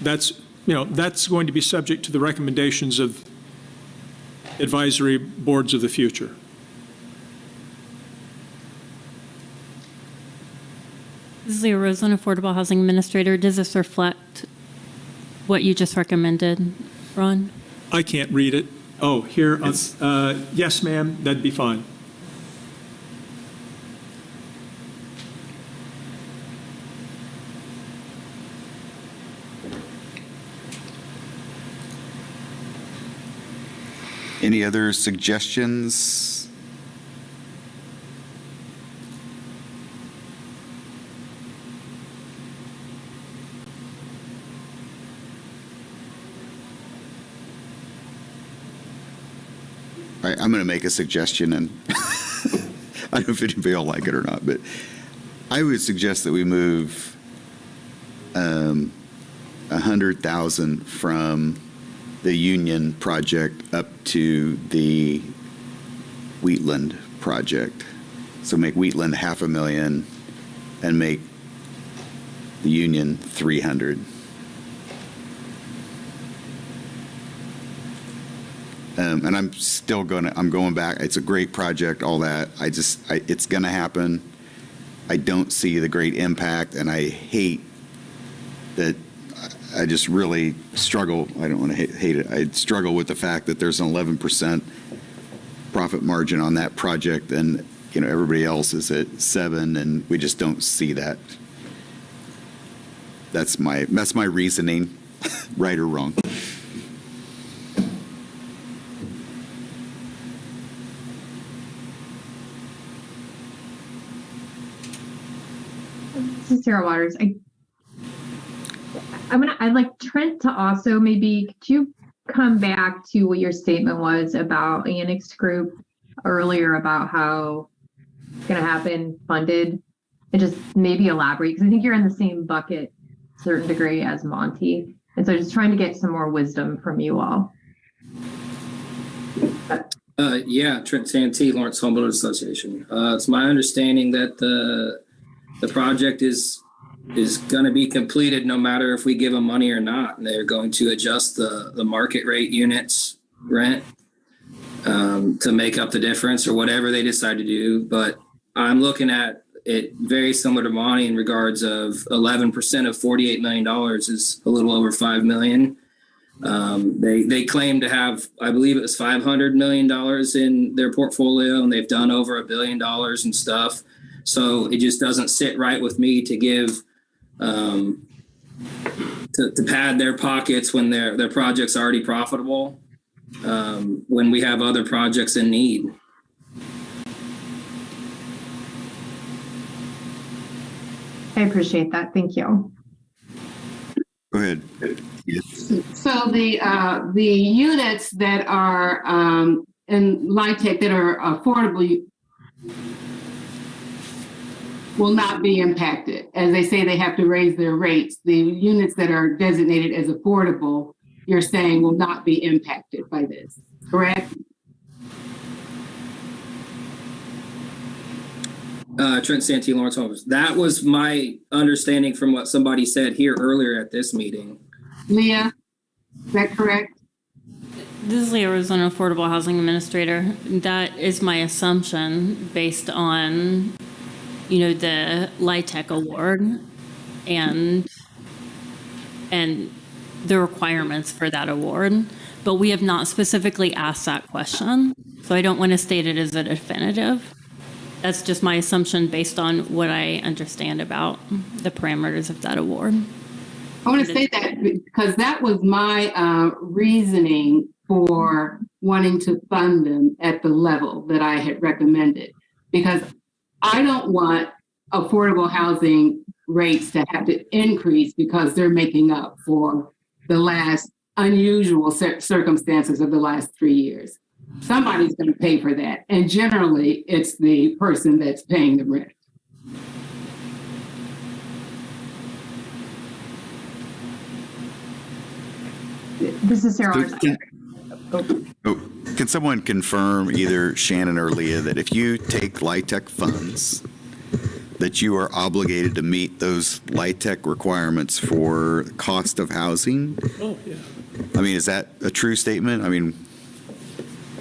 that's going to be subject to the recommendations of advisory boards of the future. This is Leah Roslin, Affordable Housing Administrator. Does this reflect what you just recommended, Ron? I can't read it. Oh, here, yes, ma'am, that'd be fine. Any other suggestions? I'm going to make a suggestion, and I don't know if anybody will like it or not, but I would suggest that we move 100,000 from the Union project up to the Wheatland project. So make Wheatland 500,000 and make the Union 300. And I'm going back. It's a great project, all that. It's going to happen. I don't see the great impact, and I hate that. I just really struggle. I don't want to hate it. I struggle with the fact that there's an 11% profit margin on that project, and everybody else is at 7%, and we just don't see that. That's my reasoning, right or wrong. This is Sarah Waters. I'd like Trent to also maybe, could you come back to what your statement was about Annex Group earlier about how it's going to happen funded, and just maybe elaborate, because I think you're in the same bucket to a certain degree as Monty. And so just trying to get some more wisdom from you all. Yeah, Trent Santee, Lawrence Home Builders Association. It's my understanding that the project is going to be completed no matter if we give them money or not. And they're going to adjust the market rate units rent to make up the difference or whatever they decide to do. But I'm looking at it very similar to Monty in regards of 11% of $48 million is a little over $5 million. They claim to have, I believe it was $500 million in their portfolio, and they've done over $1 billion and stuff. So it just doesn't sit right with me to give to pad their pockets when their project's already profitable, when we have other projects in need. I appreciate that. Thank you. Go ahead. Yes. So the units that are in LIHTC that are affordable will not be impacted. As they say, they have to raise their rates. The units that are designated as affordable, you're saying will not be impacted by this, correct? Trent Santee, Lawrence Homes. That was my understanding from what somebody said here earlier at this meeting. Leah, is that correct? This is Leah Rose, an affordable housing administrator. That is my assumption based on, the LIHTC award and the requirements for that award. But we have not specifically asked that question, so I don't want to state it as a definitive. That's just my assumption based on what I understand about the parameters of that award. I want to say that because that was my reasoning for wanting to fund them at the level that I had recommended, because I don't want affordable housing rates to have to increase because they're making up for the last unusual circumstances of the last 3 years. Somebody's going to pay for that. And generally, it's the person that's paying the rent. This is Sarah. Can someone confirm, either Shannon or Leah, that if you take LIHTC funds, that you are obligated to meet those LIHTC requirements for cost of housing? Oh, yeah. I mean, is that a true statement? I mean,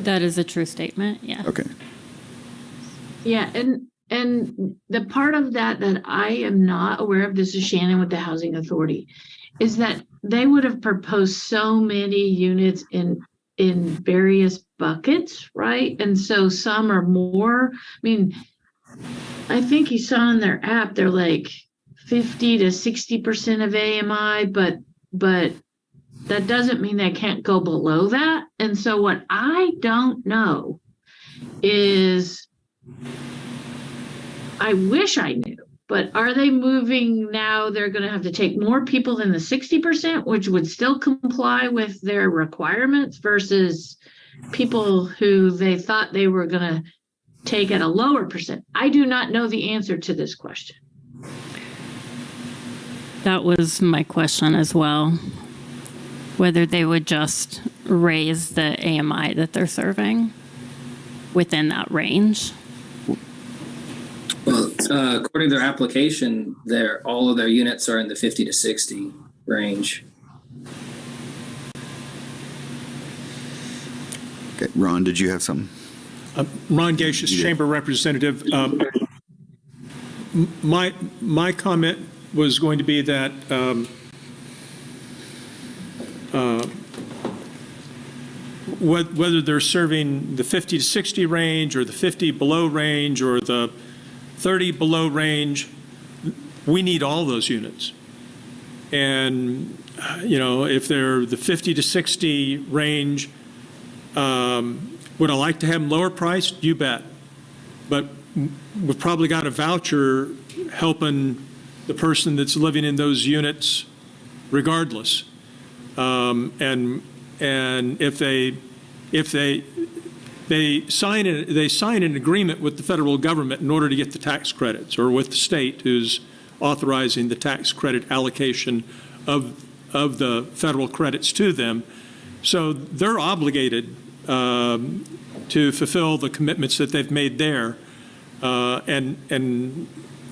That is a true statement, yeah. okay. Yeah, and the part of that I am not aware of, this is Shannon with the Housing Authority, is that they would have proposed so many units in various buckets, right? And so some are more, I think you saw in their app, they're like 50 to 60% of AMI, but that doesn't mean they can't go below that. And so what I don't know is, I wish I knew, but are they moving now? They're going to have to take more people than the 60%, which would still comply with their requirements, versus people who they thought they were going to take at a lower percent. I do not know the answer to this question. That was my question as well. Whether they would just raise the AMI that they're serving within that range. Well, according to their application, all of their units are in the 50 to 60 range. Okay, Ron, did you have something? Ron Gacious, Chamber Representative. My comment was going to be that whether they're serving the 50 to 60 range or the 50 below range or the 30 below range, we need all those units. And, if they're the 50 to 60 range, would I like to have them lower priced? You bet. But we've probably got a voucher helping the person that's living in those units regardless. And if they sign an agreement with the federal government in order to get the tax credits, or with the state who's authorizing the tax credit allocation of the federal credits to them. So they're obligated to fulfill the commitments that they've made there, and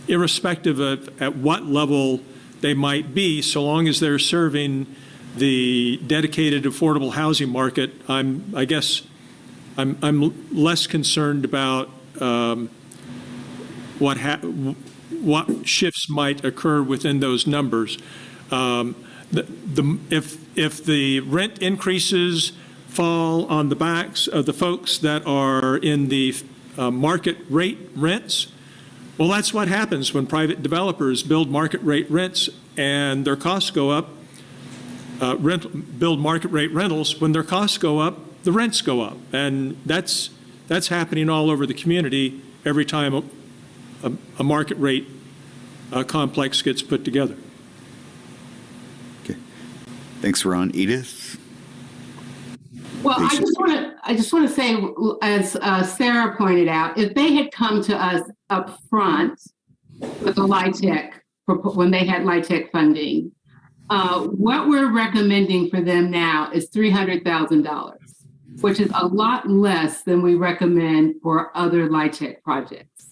irrespective of at what level they might be, so long as they're serving the dedicated affordable housing market, I'm less concerned about what shifts might occur within those numbers. If the rent increases fall on the backs of the folks that are in the market rate rents, well, that's what happens when private developers build market rate rents and their costs go up. Build market rate rentals, when their costs go up, the rents go up, and that's happening all over the community every time a market rate complex gets put together. Okay, thanks, Ron. Edith. Well, I just want to say, as Sarah pointed out, if they had come to us up front with the LIHTC, when they had LIHTC funding, what we're recommending for them now is $300,000, which is a lot less than we recommend for other LIHTC projects.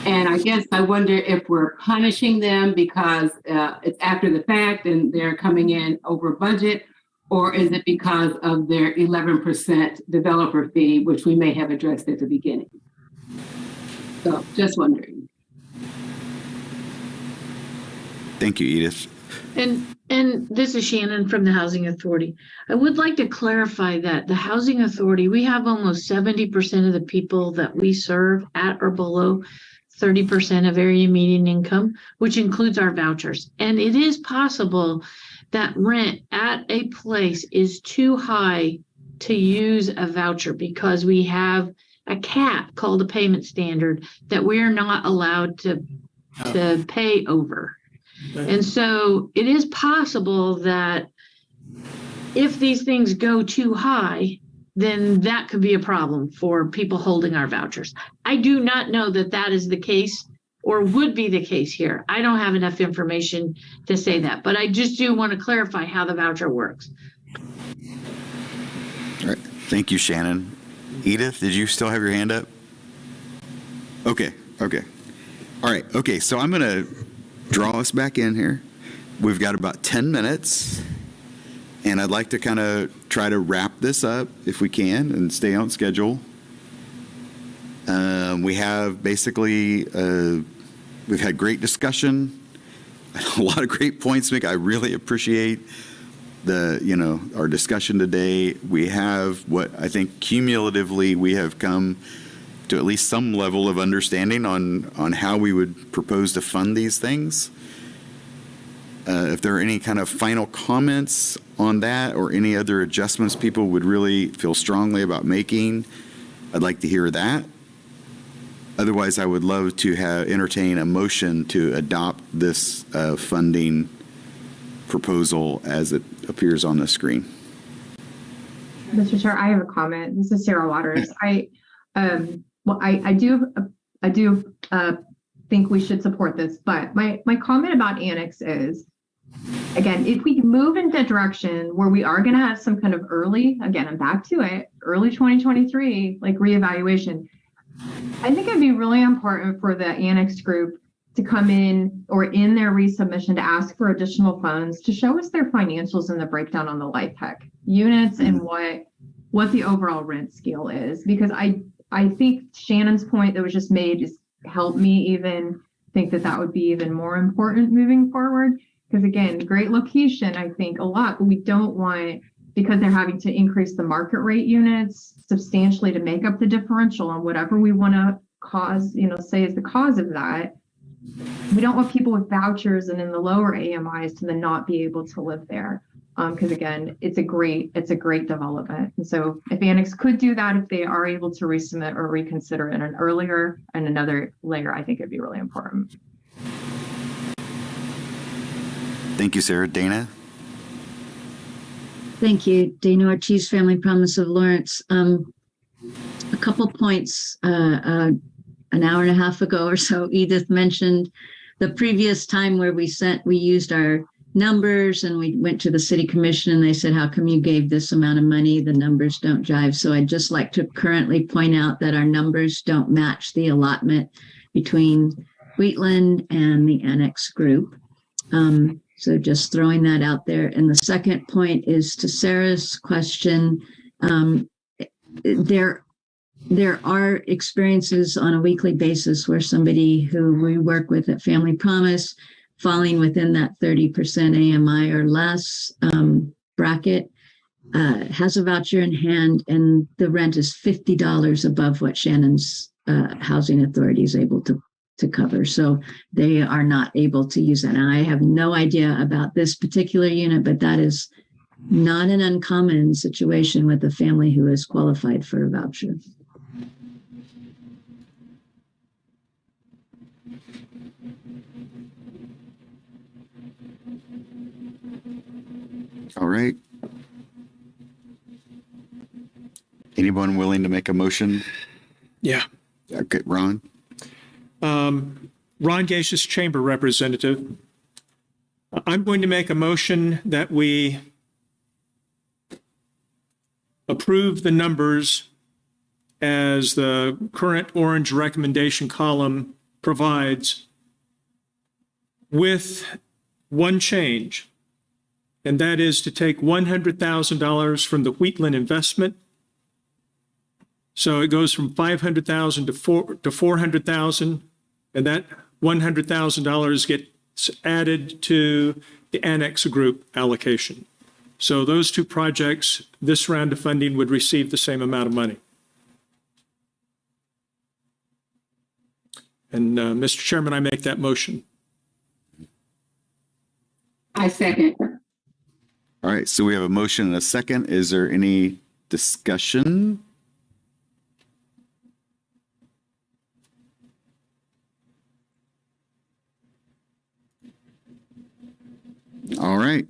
And I guess I wonder if we're punishing them because it's after the fact and they're coming in over budget, or is it because of their 11% developer fee, which we may have addressed at the beginning? So just wondering. Thank you, Edith. And this is Shannon from the Housing Authority. I would like to clarify that the Housing Authority, we have almost 70% of the people that we serve at or below 30% of area median income, which includes our vouchers. And it is possible that rent at a place is too high to use a voucher because we have a cap called a payment standard that we're not allowed to pay over. And so it is possible that if these things go too high, then that could be a problem for people holding our vouchers. I do not know that that is the case or would be the case here. I don't have enough information to say that, but I just do want to clarify how the voucher works. All right. Thank you, Shannon. Edith, did you still have your hand up? Okay. All right. Okay. So I'm going to draw us back in here. We've got about 10 minutes, and I'd like to kind of try to wrap this up if we can and stay on schedule. We have basically, we've had great discussion, a lot of great points, Mick. I really appreciate our discussion today. We have what I think cumulatively we have come to at least some level of understanding on how we would propose to fund these things. If there are any kind of final comments on that or any other adjustments people would really feel strongly about making, I'd like to hear that. Otherwise, I would love to entertain a motion to adopt this funding proposal as it appears on the screen. Mr. Chair, I have a comment. This is Sarah Waters. I do think we should support this. But my comment about annex is, again, if we move in that direction where we are going to have some kind of early, again, I'm back to it, early 2023, like reevaluation, I think it'd be really important for the annex group to come in or in their resubmission to ask for additional funds to show us their financials and the breakdown on the LIHTC units and what the overall rent scale is. Because I think Shannon's point that was just made is helped me even think that would be even more important moving forward. Because again, great location, I think a lot, but we don't want, because they're having to increase the market rate units substantially to make up the differential on whatever we want to cause, say is the cause of that. We don't want people with vouchers and in the lower AMIs to then not be able to live there. Because again, it's a great development. And so if Annex could do that, if they are able to resubmit or reconsider in an earlier and another layer, I think it'd be really important. Thank you, Sarah. Dana? Thank you. Dana Ortiz, Family Promise of Lawrence. A couple points. An hour and a half ago or so, Edith mentioned the previous time where we used our numbers and we went to the city commission and they said, how come you gave this amount of money? The numbers don't jive. So I'd just like to currently point out that our numbers don't match the allotment between Wheatland and the annex group. So just throwing that out there. And the second point is to Sarah's question. There are experiences on a weekly basis where somebody who we work with at Family Promise falling within that 30% AMI or less bracket has a voucher in hand and the rent is $50 above what Shannon's housing authority is able to cover. So they are not able to use that. And I have no idea about this particular unit, but that is not an uncommon situation with a family who is qualified for a voucher. All right. Anyone willing to make a motion? Yeah. Okay, Ron? Ron Gaseous, Chamber Representative. I'm going to make a motion that we approve the numbers as the current orange recommendation column provides, with one change, and that is to take $100,000 from the Wheatland investment. So it goes from $500,000 to $400,000, and that $100,000 gets added to the annex group allocation. So those two projects, this round of funding would receive the same amount of money. And Mr. Chairman, I make that motion. I second. All right, so we have a motion and a second. Is there any discussion? All right.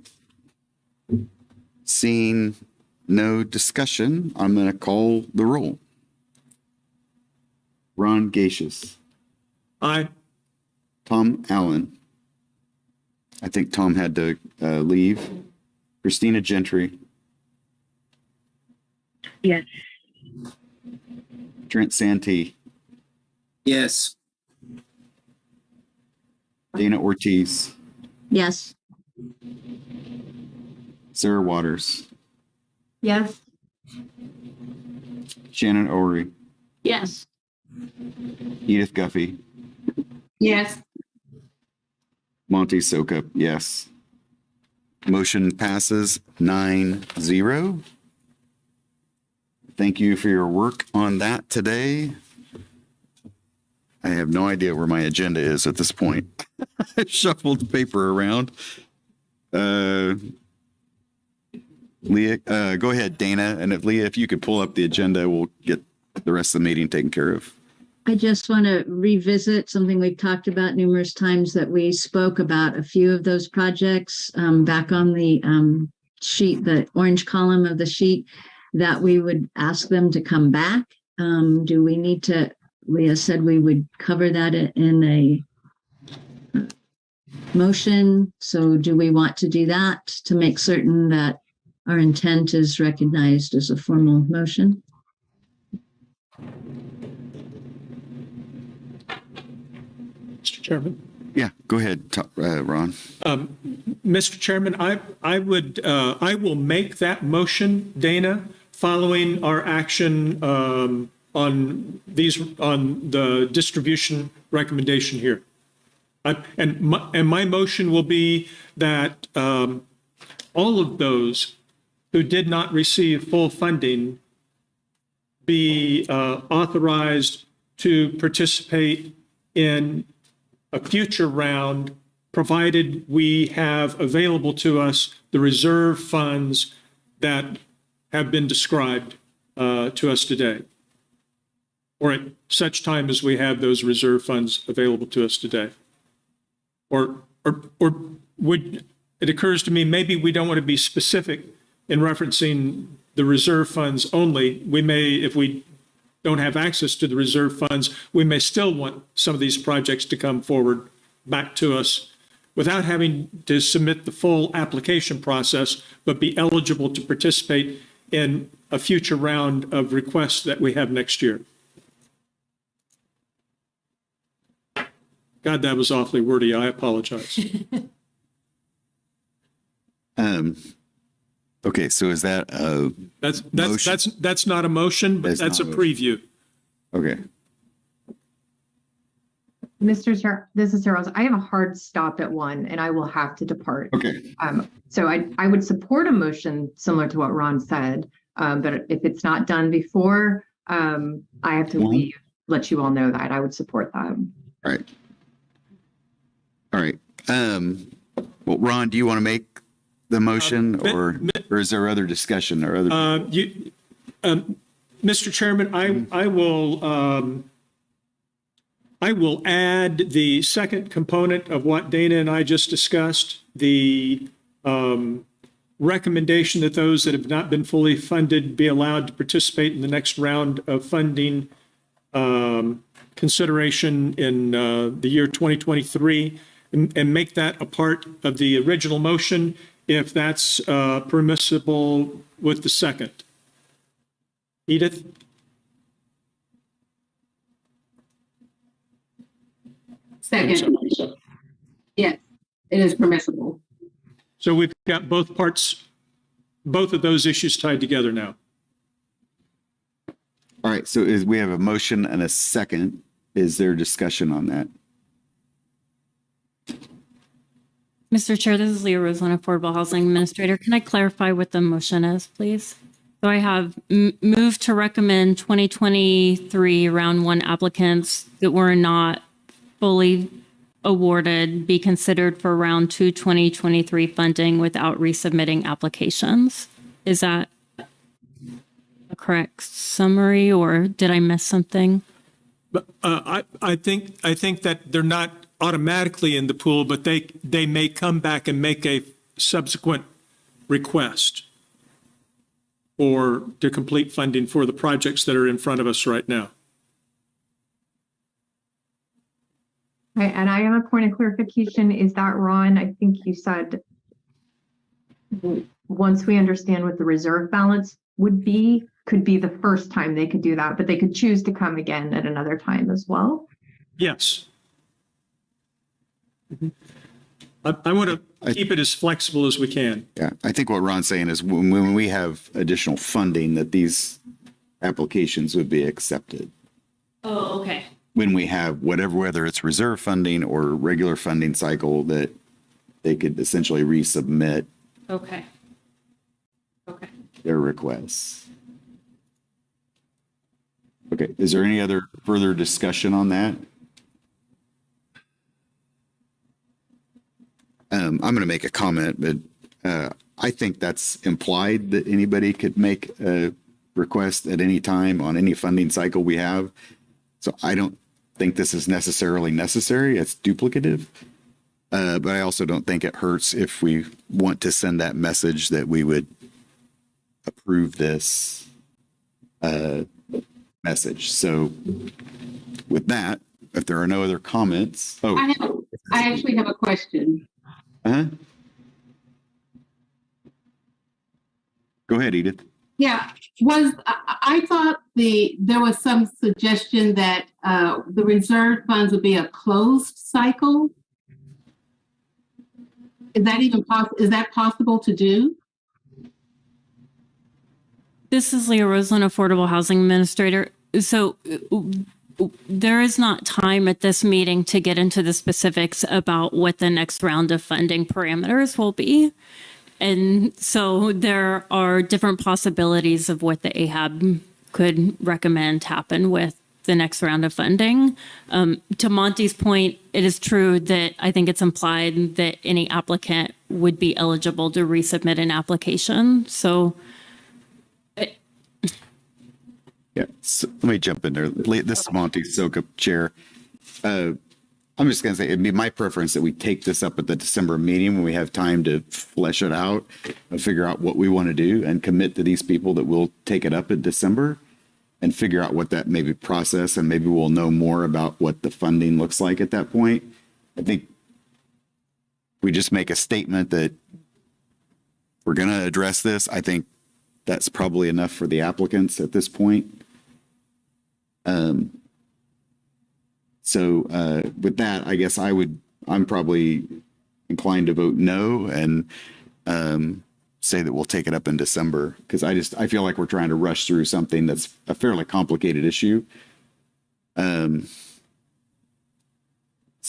Seeing no discussion, I'm going to call the roll. Ron Gaseous. Aye. Tom Allen. I think Tom had to leave. Christina Gentry. Yes. Trent Santee. Yes. Dana Ortiz. Yes. Sarah Waters. Yes. Shannon Ory. Yes. Edith Guffey. Yes. Monty Sokup, yes. Motion passes 9-0. Thank you for your work on that today. I have no idea where my agenda is at this point. I shuffled the paper around. Leah, go ahead, Dana. And if Leah, if you could pull up the agenda, we'll get the rest of the meeting taken care of. I just want to revisit something we've talked about numerous times, that we spoke about a few of those projects back on the sheet, the orange column of the sheet, that we would ask them to come back. Do we need to Leah said we would cover that in a motion. So do we want to do that to make certain that our intent is recognized as a formal motion? Mr. Chairman. Yeah, go ahead, Ron. Mr. Chairman, I will make that motion, Dana, following our action on the distribution recommendation here. And my motion will be that all of those who did not receive full funding be authorized to participate in a future round, provided we have available to us the reserve funds that have been described to us today, or at such time as we have those reserve funds available to us today. Or would, it occurs to me, maybe we don't want to be specific in referencing the reserve funds only. We may, if we don't have access to the reserve funds, we may still want some of these projects to come forward back to us without having to submit the full application process, but be eligible to participate in a future round of requests that we have next year. God, that was awfully wordy. I apologize. Okay, so is that a That's not a motion, but that's a preview. Okay. Mr. Chair, this is Sarah. I have a hard stop at 1 and I will have to depart. Okay. So I would support a motion similar to what Ron said, but if it's not done before, I have to leave, let you all know that I would support that. All right. All right. Well, Ron, do you want to make the motion, or is there other discussion or other? Mr. Chairman, I will add the second component of what Dana and I just discussed, the recommendation that those that have not been fully funded be allowed to participate in the next round of funding consideration in the year 2023, and make that a part of the original motion if that's permissible with the second. Edith? Second. Yes, it is permissible. So we've got both parts, both of those issues tied together now. All right, so we have a motion and a second. Is there discussion on that? Mr. Chair, this is Leah Roseland, Affordable Housing Administrator. Can I clarify what the motion is, please? So I have moved to recommend 2023 round 1 applicants that were not fully awarded be considered for round 2 2023 funding without resubmitting applications. Is that a correct summary, or did I miss something? I think that they're not automatically in the pool, but they may come back and make a subsequent request or to complete funding for the projects that are in front of us right now. Okay, and I have a point of clarification. Is that Ron? I think you said once we understand what the reserve balance would be, could be the first time they could do that, but they could choose to come again at another time as well. Yes. I want to keep it as flexible as we can. Yeah, I think what Ron's saying is when we have additional funding, that these applications would be accepted. Oh, okay. When we have whether it's reserve funding or regular funding cycle, that they could essentially resubmit Okay. Okay. their requests. Okay, is there any other further discussion on that? I'm going to make a comment, but I think that's implied that anybody could make a request at any time on any funding cycle we have. So I don't think this is necessarily necessary. It's duplicative. But I also don't think it hurts if we want to send that message that we would approve this message. So with that, if there are no other comments, I actually have a question. go ahead, Edith. Yeah, I thought there was some suggestion that the reserve funds would be a closed cycle. Is that even possible? Is that possible to do? This is Leah Roseland, Affordable Housing Administrator. So there is not time at this meeting to get into the specifics about what the next round of funding parameters will be. And so there are different possibilities of what the AHAB could recommend happen with the next round of funding. To Monty's point, it is true that I think it's implied that any applicant would be eligible to resubmit an application. So Yeah, so let me jump in there. This is Monty Sokup, Chair. I'm just going to say it'd be my preference that we take this up at the December meeting when we have time to flesh it out and figure out what we want to do and commit to these people that we'll take it up in December and figure out what that maybe process, and maybe we'll know more about what the funding looks like at that point. I think we just make a statement that we're going to address this. I think that's probably enough for the applicants at this point. So with that, I guess I'm probably inclined to vote no and say that we'll take it up in December, because I feel like we're trying to rush through something that's a fairly complicated issue. So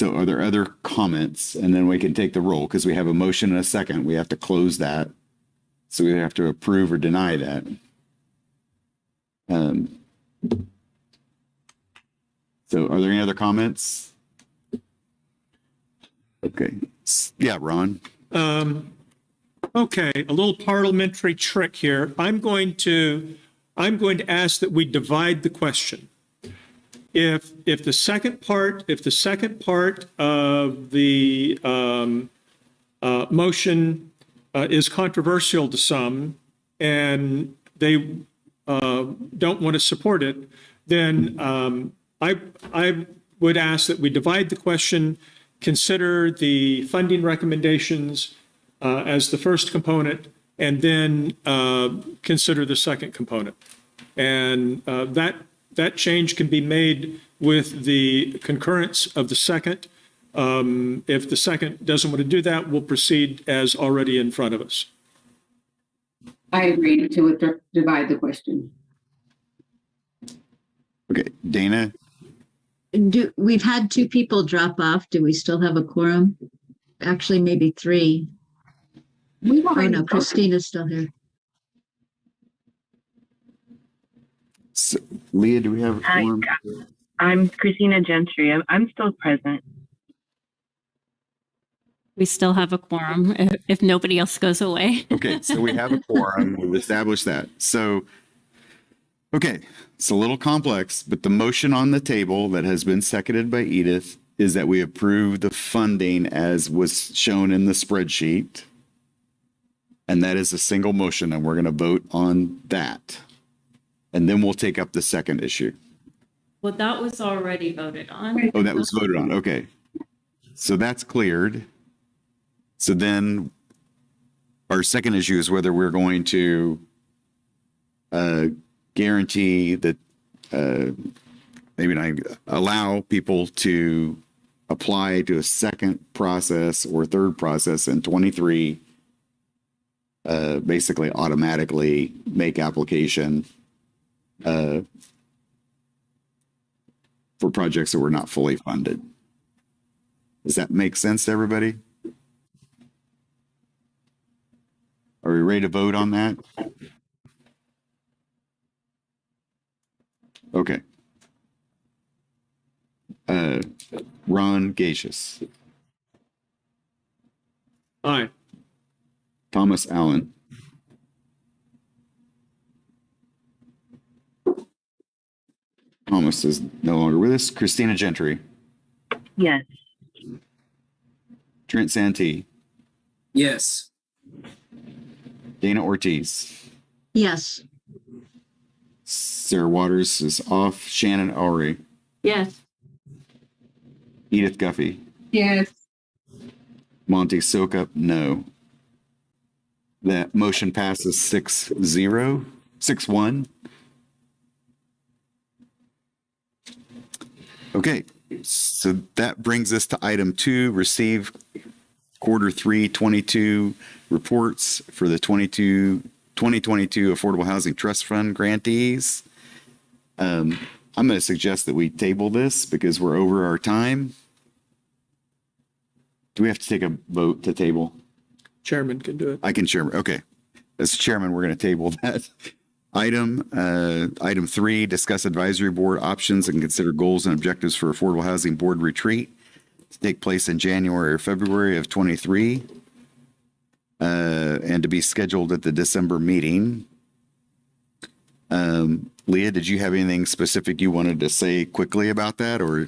are there other comments? And then we can take the roll, because we have a motion and a second. We have to close that. So we have to approve or deny that. So are there any other comments? Okay. Yeah, Ron. Okay, a little parliamentary trick here. I'm going to ask that we divide the question. If the second part of the motion is controversial to some and they don't want to support it, then I would ask that we divide the question, consider the funding recommendations as the first component, and then consider the second component. And that change can be made with the concurrence of the second. If the second doesn't want to do that, we'll proceed as already in front of us. I agree to divide the question. Okay, Dana. We've had 2 people drop off. Do we still have a quorum? Actually, maybe 3. Oh no, Christina's still here. So, Leah, do we have a quorum? I'm Christina Gentry. I'm still present. we still have a quorum if nobody else goes away. Okay, so we have a quorum. We've established that. So, okay, it's a little complex, but the motion on the table that has been seconded by Edith is that we approve the funding as was shown in the spreadsheet. And that is a single motion, and we're going to vote on that. And then we'll take up the second issue. Well, that was already voted on. Oh, that was voted on. Okay. So that's cleared. So then our second issue is whether we're going to guarantee that maybe not allow people to apply to a second process or third process in 23, basically automatically make application for projects that were not fully funded. Does that make sense to everybody? Are we ready to vote on that? Okay. Ron Gacious. Aye. Thomas Allen. Thomas is no longer with us. Christina Gentry. Yes. Trent Santee. Yes. Dana Ortiz. Yes. Sarah Waters is off. Shannon Oury. Yes. Edith Guffey, Yes. Monty Sokup, no. That motion passes 6-0, 6-1. Okay, so that brings us to item 2, receive quarter 3 22 reports for the 2022 Affordable Housing Trust Fund grantees. I'm going to suggest that we table this because we're over our time. Do we have to take a vote to table? Chairman can do it. I can chairman. Okay. As chairman, we're going to table that. Item 3, discuss advisory board options and consider goals and objectives for Affordable Housing Board retreat to take place in January or February of 23, and to be scheduled at the December meeting. Leah, did you have anything specific you wanted to say quickly about that, or?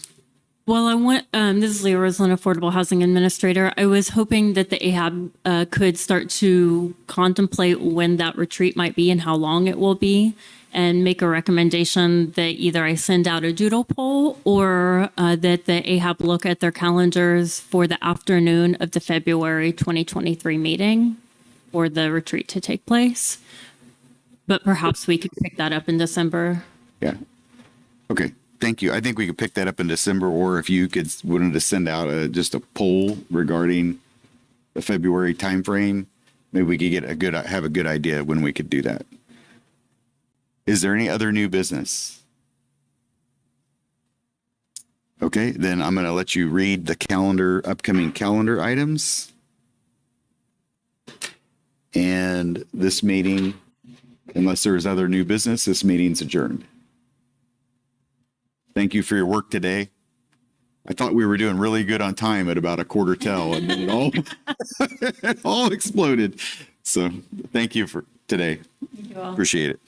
Well, this is Leah Roslin, Affordable Housing Administrator. I was hoping that the AHAB could start to contemplate when that retreat might be and how long it will be, and make a recommendation that either I send out a doodle poll or that the AHAB look at their calendars for the afternoon of the February 2023 meeting for the retreat to take place. But perhaps we could pick that up in December. Yeah. Okay. Thank you. I think we could pick that up in December, or if you wanted to send out just a poll regarding the February timeframe, maybe we could have a good idea when we could do that. Is there any other new business? Okay, then I'm going to let you read the upcoming calendar items. And this meeting, unless there is other new business, this meeting's adjourned. Thank you for your work today. I thought we were doing really good on time at about 1:15, and then it all exploded. So thank you for today. Thank you all. Appreciate it.